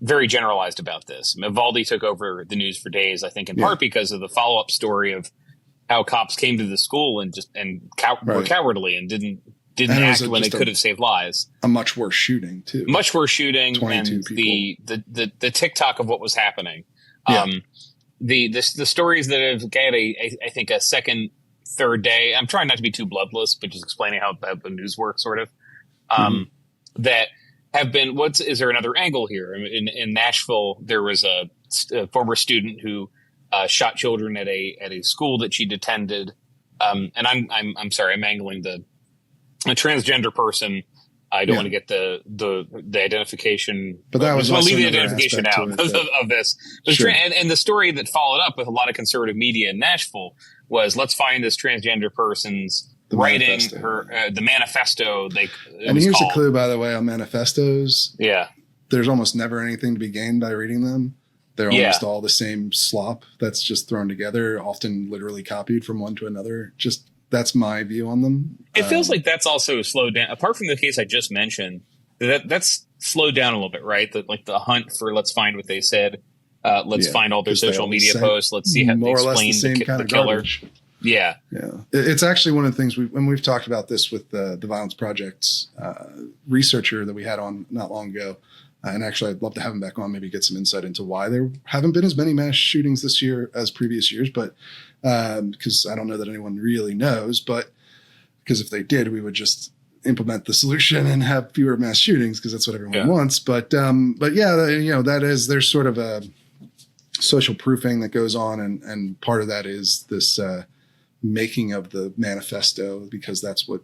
very generalized about this. Uvalde took over the news for days, I think, in part because of the follow-up story of how cops came to the school were cowardly and didn't act when they could have saved lives. A much worse shooting too. Much worse shooting, and people. the TikTok of what was happening. The stories that have got I think a second, third day. I'm trying not to be too bloodless, but just explaining how the news works, sort of. That have been. Is there another angle here? In Nashville, there was a former student who shot children at a school that she'd attended. And I'm sorry, I'm angling a transgender person. I don't want to get the identification, but that was I'll leave the identification out of this. Sure. And the story that followed up with a lot of conservative media in Nashville was, let's find this transgender person's writing the manifesto. And here's a clue, by the way, on manifestos. Yeah, there's almost never anything to be gained by reading them. They're almost all the same slop that's just thrown together, often literally copied from one to another. Just that's my view on them. It feels like that's also slowed down. Apart from the case I just mentioned, that's slowed down a little bit, right? Like the hunt for let's find what they said. Let's find all their social media posts. Let's see how they explain the killer. Garbage. Yeah. It's actually one of the things when we've talked about this with the Violence Project's researcher that we had on not long ago. And actually, I'd love to have him back on, maybe get some insight into why there haven't been as many mass shootings this year as previous years. But because I don't know that anyone really knows. But because if they did, we would just implement the solution and have fewer mass shootings because that's what everyone wants. But yeah, there's sort of a social proofing that goes on. And part of that is this making of the manifesto, because that's what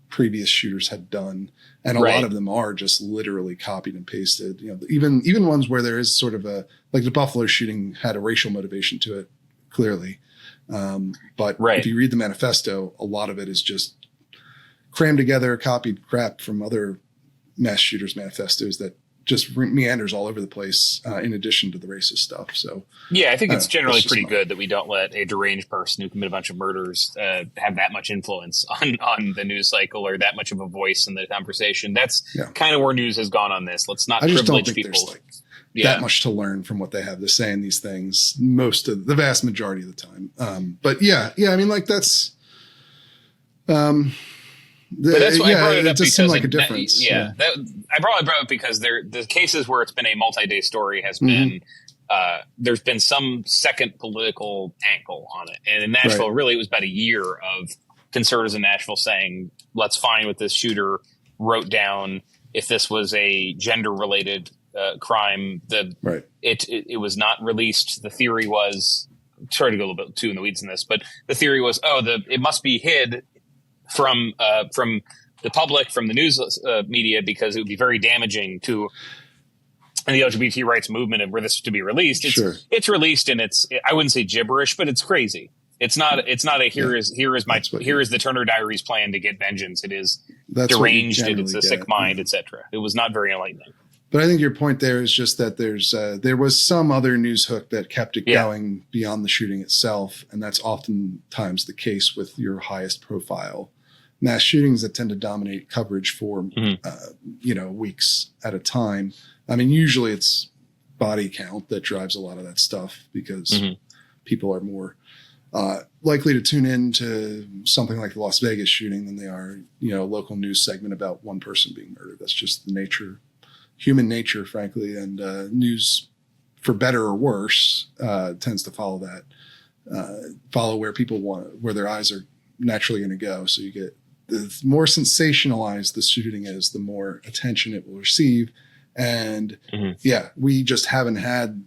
previous shooters had done. And a lot of them are just literally copied and pasted, even ones where there is sort of like the Buffalo shooting had a racial motivation to it, clearly. But if you read the manifesto, a lot of it is just crammed together, copied crap from other mass shooters manifestos that just meanders all over the place, in addition to the racist stuff. So yeah, I think it's generally pretty good that we don't let a deranged person who commit a bunch of murders have that much influence on the news cycle or that much of a voice in the conversation. That's kind of where news has gone on this. Let's not privilege people. There's that much to learn from what they have to say in these things, the vast majority of the time. But I mean, like that's. But that's why I brought it up, does because seem like a difference. I brought it up because the cases where it's been a multi-day story has been there's been some second political angle on it, and in Nashville, really, it was about a year of conservatives in Nashville saying, "Let's fine with this shooter." Wrote down if this was a gender-related crime, it was not released. The theory was, sorry to go a little bit too in the weeds in this, but the theory was, it must be hid from the public, from the news media, because it would be very damaging to the LGBT rights movement, and were this to be released, it's released, and I wouldn't say gibberish, but it's crazy. It's not a here is the Turner Diaries plan to get vengeance. It is deranged. It's a sick mind, etc. It was not very enlightening. But I think your point there is just that there was some other news hook that kept it going beyond the shooting itself, and that's oftentimes the case with your highest profile mass shootings that tend to dominate coverage for weeks at a time. I mean, usually it's body count that drives a lot of that stuff, because people are more likely to tune in to something like the Las Vegas shooting than they are, a local news segment about one person being murdered. That's just the human nature, frankly, and news, for better or worse, tends to follow that, follow where people where their eyes are naturally going to go. So you get, the more sensationalized the shooting is, the more attention it will receive. And we just haven't had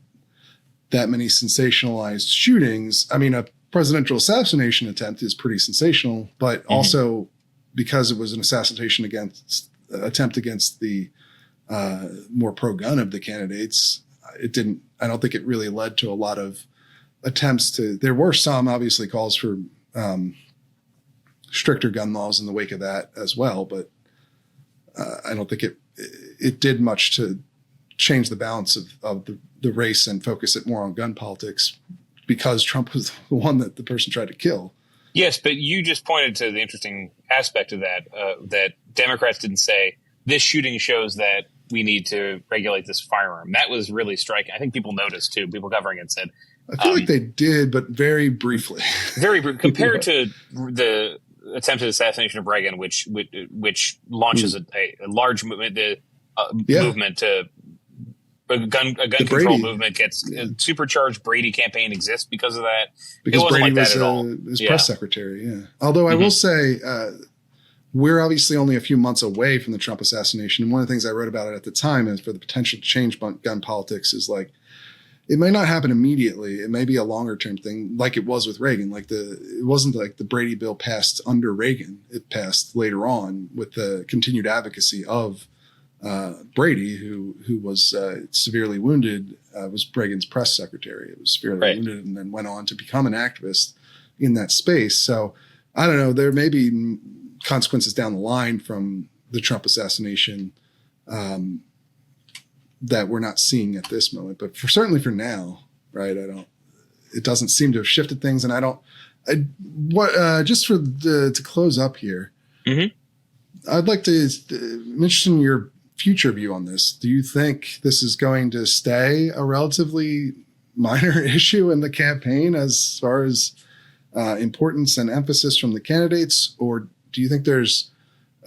that many sensationalized shootings. I mean, a presidential assassination attempt is pretty sensational, but also because it was an assassination attempt against the more pro-gun of the candidates, I don't think it really led to a lot of attempts there were some, obviously, calls for stricter gun laws in the wake of that as well, but I don't think it did much to change the balance of the race and focus it more on gun politics, because Trump was the one that the person tried to kill. Yes, but you just pointed to the interesting aspect of that Democrats didn't say, this shooting shows that we need to regulate this firearm. That was really striking. I think people noticed too. People covering it said, I feel like they did, but very briefly. Very brief compared to the attempted assassination of Reagan, which launches a large movement. Movement to a gun control movement gets supercharged. Brady campaign exists because of that. Because it wasn't Brady like that at all. His press secretary. Yeah. Although I will say, we're obviously only a few months away from the Trump assassination. And one of the things I wrote about it at the time is for the potential to change gun politics is like, it may not happen immediately. It may be a longer term thing, like it was with Reagan. It wasn't like the Brady bill passed under Reagan. It passed later on with the continued advocacy of Brady, who was severely wounded, was Reagan's press secretary. It was severely wounded and then went on to become an activist in that space. So I don't know. There may be consequences down the line from the Trump assassination that we're not seeing at this moment, but certainly for now, right? It doesn't seem to have shifted things. And just to close up here, I'd like to mention your future view on this. Do you think this is going to stay a relatively minor issue in the campaign as far as importance and emphasis from the candidates? Or do you think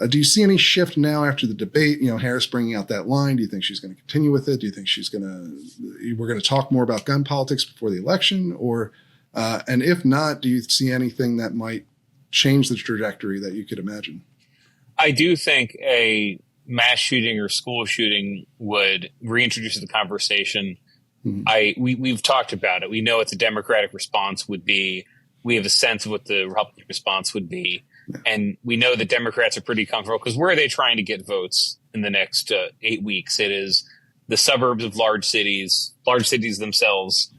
do you see any shift now after the debate? Harris bringing out that line. Do you think she's going to continue with it? Do you think we're going to talk more about gun politics before the election? Or, and if not, do you see anything that might change the trajectory that you could imagine. I do think a mass shooting or school shooting would reintroduce the conversation. We've talked about it. We know what the Democratic response would be. We have a sense of what the Republican response would be. Yeah. And we know that Democrats are pretty comfortable because where are they trying to get votes in the next 8 weeks? It is the suburbs of large cities themselves,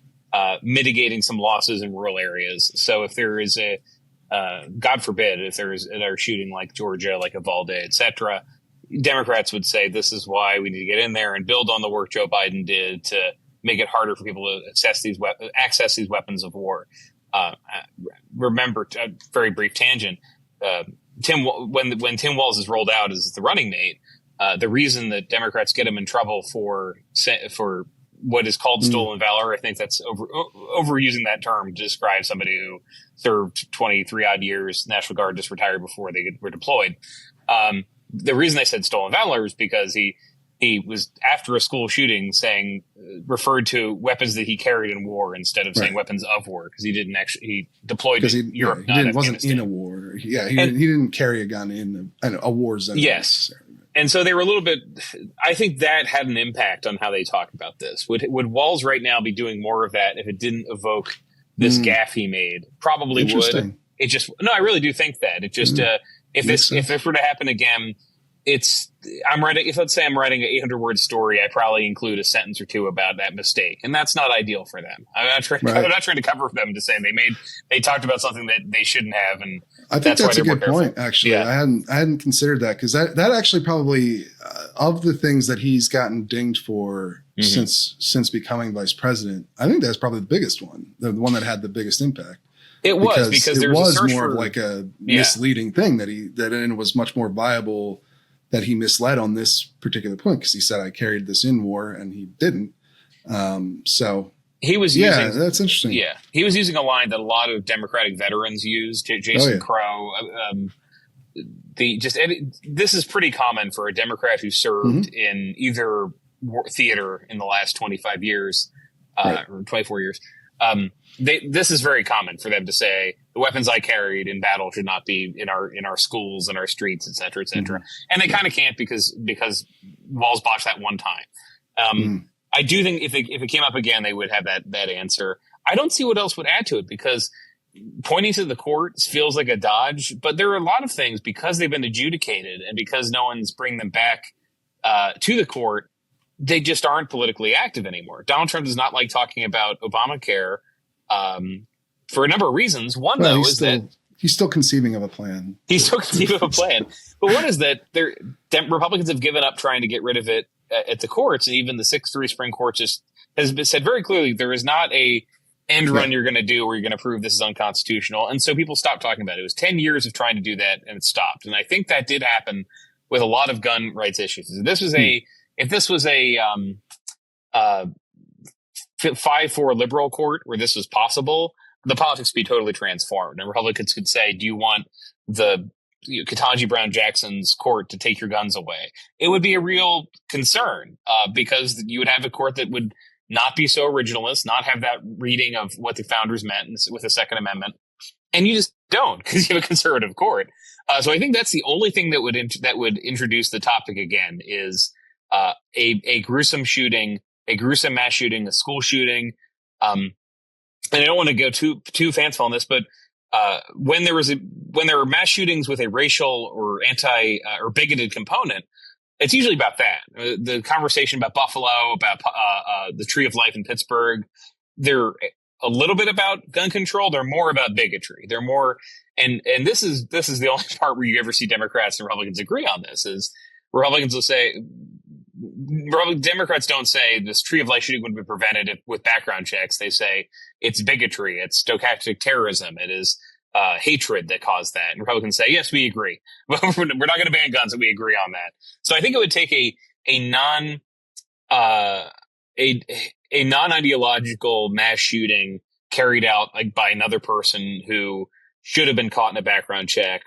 mitigating some losses in rural areas. So if there is a, God forbid, if there is a shooting like Georgia, like Uvalde, et cetera, Democrats would say this is why we need to get in there and build on the work Joe Biden did to make it harder for people to access these weapons of war. Remember, a very brief tangent. When Tim Walz is rolled out as the running mate, the reason that Democrats get him in trouble for what is called stolen valor, I think that's overusing that term to describe somebody who served 23 odd years, National Guard, just retired before they were deployed. The reason I said stolen valor is because he was, after a school shooting, referred to weapons that he carried in war instead of saying weapons of war, because he didn't actually, he deployed to Europe. He wasn't in a war. Yeah, he didn't carry a gun in a war zone. Yes. And so they were a little bit, I think that had an impact on how they talk about this. Would Walz right now be doing more of that if it didn't evoke this gaffe he made? Probably would. It just, no, I really do think that. It just, if this were to happen again, if let's say I'm writing an 800-word story, I probably include a sentence or two about that mistake, and that's not ideal for them. I'm not trying to cover for them to say they talked about something that they shouldn't have, and I think that's a good point. Actually, yeah. I hadn't considered that, because that actually probably of the things that he's gotten dinged for since becoming vice president, I think that's probably the biggest one, the one that had the biggest impact. It was because there was more of like a misleading thing that it was much more viable that he misled on this particular point, because he said I carried this in war and he didn't. So he was using, that's interesting. Yeah. He was using a line that a lot of Democratic veterans use. Jason Crow, this is pretty common for a Democrat who served in either theater in the last 25 years, or 24 years. This is very common for them to say the weapons I carried in battle should not be in our schools and our streets, et cetera, et cetera. And they kind of can't because Walz botched that one time. I do think if it came up again, they would have that answer. I don't see what else would add to it, because pointing to the courts feels like a dodge, but there are a lot of things, because they've been adjudicated and because no one's bringing them back to the court, they just aren't politically active anymore. Donald Trump does not like talking about Obamacare for a number of reasons. One, is that he's still conceiving of a plan. He's still conceiving of a plan. But one is that Republicans have given up trying to get rid of it at the courts, and even the 6-3 Supreme Court just has been said very clearly there is not a end run you're going to do where you're going to prove this is unconstitutional. And so people stopped talking about it. It was 10 years of trying to do that, and it stopped. And I think that did happen with a lot of gun rights issues. If this was a 5-4 liberal court where this was possible, the politics would be totally transformed. And Republicans could say, do you want the Ketanji Brown Jackson's court to take your guns away? It would be a real concern because you would have a court that would not be so originalist, not have that reading of what the founders meant with the Second Amendment. And you just don't, because you have a conservative court. So I think that's the only thing that would introduce the topic again is a gruesome shooting, a gruesome mass shooting, a school shooting. And I don't want to go too fanciful on this, but when there were mass shootings with a racial or or bigoted component, it's usually about that. The conversation about Buffalo, about the Tree of Life in Pittsburgh, they're a little bit about gun control. They're more about bigotry. They're more, and this is the only part where you ever see Democrats and Republicans agree on this. Is Republicans will say, Democrats don't say this Tree of Life shooting would be prevented with background checks. They say it's bigotry, it's stochastic terrorism, it is hatred that caused that. And Republicans say, yes, we agree. We're not going to ban guns, and we agree on that. So I think it would take a non-ideological mass shooting carried out like by another person who should have been caught in a background check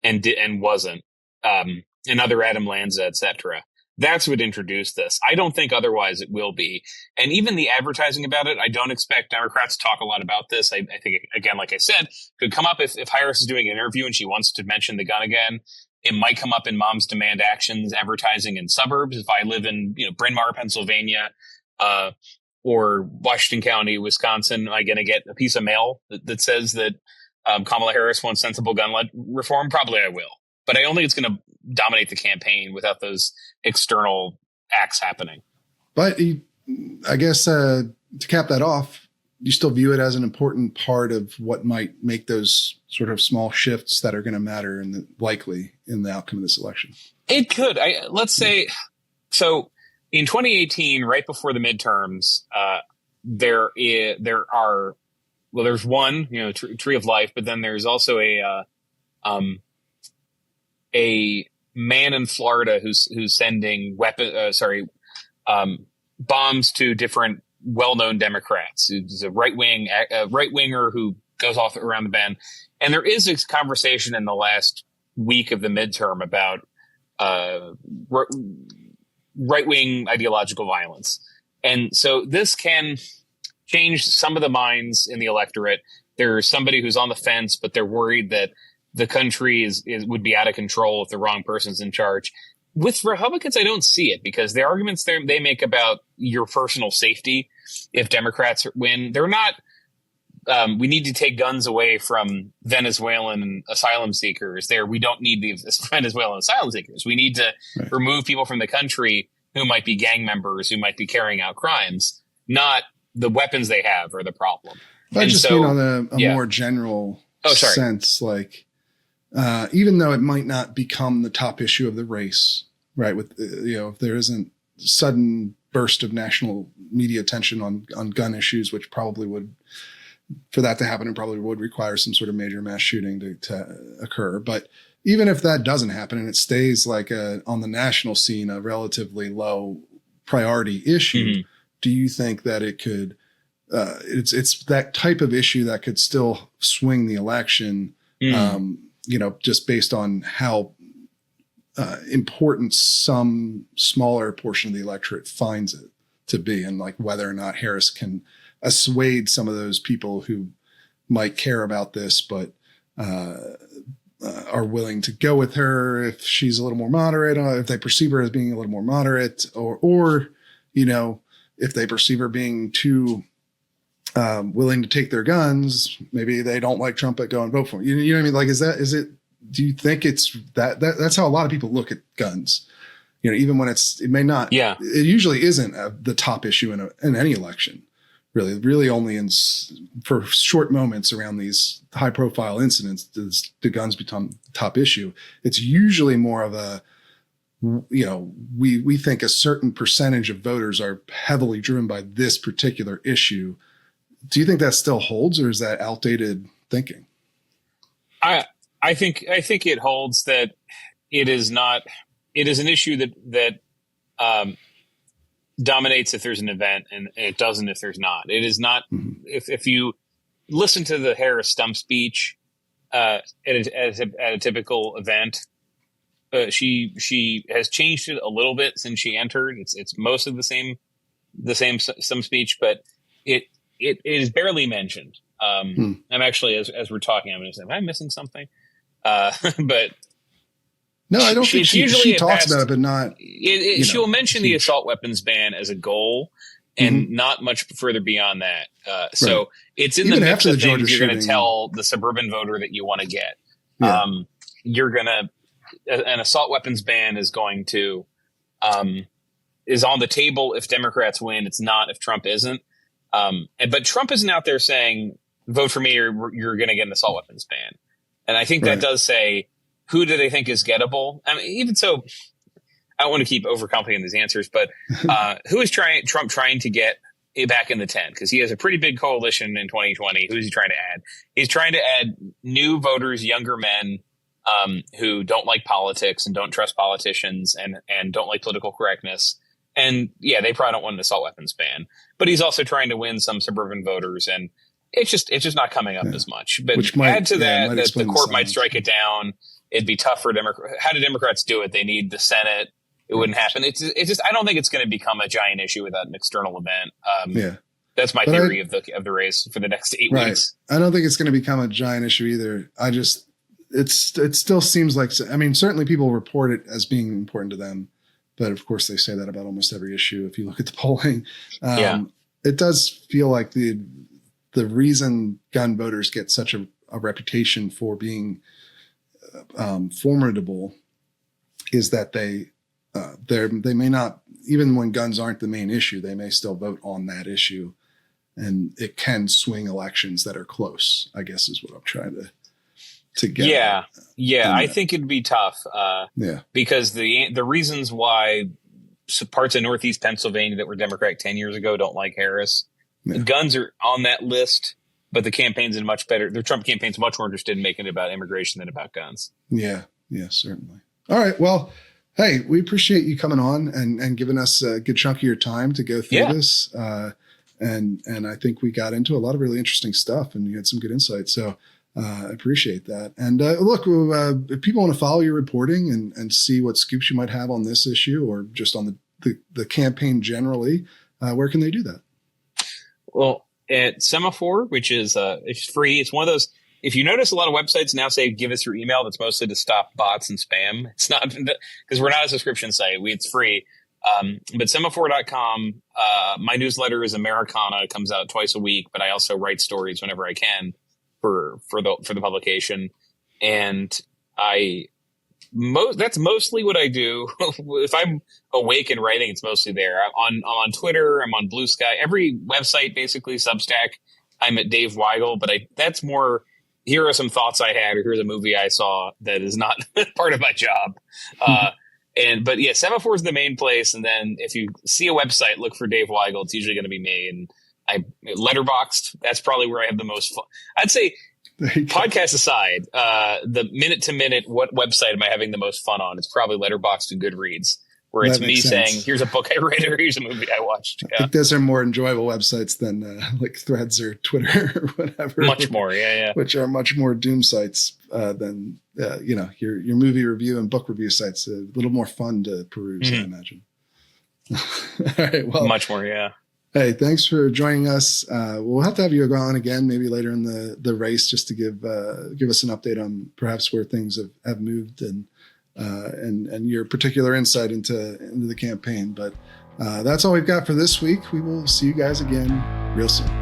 and wasn't. Another Adam Lanza, etc. That's what introduced this. I don't think otherwise it will be. And even the advertising about it, I don't expect Democrats to talk a lot about this. I think, again, like I said, could come up if Harris is doing an interview and she wants to mention the gun again. It might come up in Moms Demand Action's advertising in suburbs. If I live in, Bryn Mawr, Pennsylvania, or Washington County, Wisconsin, am I going to get a piece of mail that says that Kamala Harris wants sensible gun reform? Probably I will. But I don't think it's going to dominate the campaign without those external acts happening. But I guess to cap that off, you still view it as an important part of what might make those sort of small shifts that are going to matter likely in the outcome of this election. It could. Let's say, so in 2018, right before the midterms, there's one, Tree of Life, but then there's also a man in Florida who's sending bombs to different well-known Democrats. He's a right-winger who goes off around the bend. And there is this conversation in the last week of the midterm about right-wing ideological violence. And so this can change some of the minds in the electorate. There's somebody who's on the fence, but they're worried that the country would be out of control if the wrong person's in charge. With Republicans, I don't see it, because the arguments they make about your personal safety, if Democrats win, they're not, we need to take guns away from Venezuelan asylum seekers. We don't need the Venezuelan asylum seekers. We need to remove people from the country who might be gang members, who might be carrying out crimes, not the weapons they have are the problem. I just mean on a more general sense, like, even though it might not become the top issue of the race, right? With, if there isn't sudden burst of national media attention on gun issues, which probably would, for that to happen, it probably would require some sort of major mass shooting to occur. But even if that doesn't happen and it stays like on the national scene, a relatively low priority issue, do you think that it could, it's that type of issue that could still swing the election, just based on how important some smaller portion of the electorate finds it to be, and like whether or not Harris can assuade some of those people who might care about this, but are willing to go with her if she's a little more moderate, if they perceive her as being a little more moderate, or if they perceive her being too willing to take their guns, maybe they don't like Trump, but go and vote for him. You know what I mean? Like, do you think it's that's how a lot of people look at guns, even when it may not, it usually isn't the top issue in any election, really only for short moments around these high profile incidents, does the guns become the top issue. It's usually more of a, we think a certain percentage of voters are heavily driven by this particular issue. Do you think that still holds, or is that outdated thinking? I think it holds that it is an issue that dominates if there's an event, and it doesn't if there's not. It is not, if you listen to the Harris stump speech at a typical event, she has changed it a little bit since she entered. It's most of the same stump speech, but it is barely mentioned. I'm actually, as we're talking, I'm going to say, am I missing something? But no, I don't think she talks about it, but not. She'll mention the assault weapons ban as a goal, and not much further beyond that. So it's in even the mix of things you're going to tell the suburban voter that you want to get. Yeah. An assault weapons ban is going to is on the table if Democrats win. It's not if Trump isn't. But Trump isn't out there saying, vote for me or you're going to get an assault weapons ban. And I think that does say, who do they think is gettable? I mean, even so, I don't want to keep overcomplicating these answers, but who is Trump trying to get back in the tent? Because he has a pretty big coalition in 2020. Who's he trying to add? He's trying to add new voters, younger men who don't like politics and don't trust politicians and don't like political correctness. And they probably don't want an assault weapons ban. But he's also trying to win some suburban voters, and it's just not coming up as much. But add to that the court might strike it down. It'd be tough for Democrats. How do Democrats do it? They need the Senate. it wouldn't happen. It's just I don't think it's going to become a giant issue without an external event. Yeah. That's my theory of the race for the next 8 weeks. I don't think it's going to become a giant issue either. It still seems like, I mean, certainly people report it as being important to them, but of course they say that about almost every issue. If you look at the polling, it does feel like the reason gun voters get such a reputation for being formidable is that they may not, even when guns aren't the main issue, they may still vote on that issue. And it can swing elections that are close, I guess is what I'm trying to get. Yeah. I think it'd be tough. Because the reasons why parts of Northeast Pennsylvania that were Democratic 10 years ago don't like Harris. Yeah. Guns are on that list, but the Trump campaign's much more interested in making it about immigration than about guns. Yeah, certainly. All right. Well, hey, we appreciate you coming on and giving us a good chunk of your time to go through this. And I think we got into a lot of really interesting stuff and you had some good insights. So I appreciate that. And look, if people want to follow your reporting and see what scoops you might have on this issue or just on the campaign generally, where can they do that? Well, at Semafor, which is it's free. It's one of those. If you notice, a lot of websites now say give us your email. That's mostly to stop bots and spam. It's not because we're not a subscription site. It's free. But semafor.com, my newsletter is Americana. It comes out twice a week, but I also write stories whenever I can for the publication. And that's mostly what I do. If I'm awake and writing, it's mostly there. I'm on Twitter. I'm on Blue Sky. Every website, basically Substack. I'm at Dave Weigel, but that's more, here are some thoughts I had, or here's a movie I saw that is not part of my job. But Semafor is the main place. And then if you see a website, look for Dave Weigel. It's usually going to be me. And Letterboxd, that's probably where I have the most fun. I'd say, podcast aside, the minute to minute, what website am I having the most fun on? It's probably Letterboxd and Goodreads, where it's me saying, here's a book I read or here's a movie I watched. I think those are more enjoyable websites than like Threads or Twitter or whatever. Much more, yeah. Which are much more doom sites than your movie review and book review sites. A little more fun to peruse, I imagine. All right, well, much more, yeah. Hey, thanks for joining us. We'll have to have you go on again, maybe later in the race, just to give us an update on perhaps where things have moved and your particular insight into the campaign. But that's all we've got for this week. We will see you guys again real soon.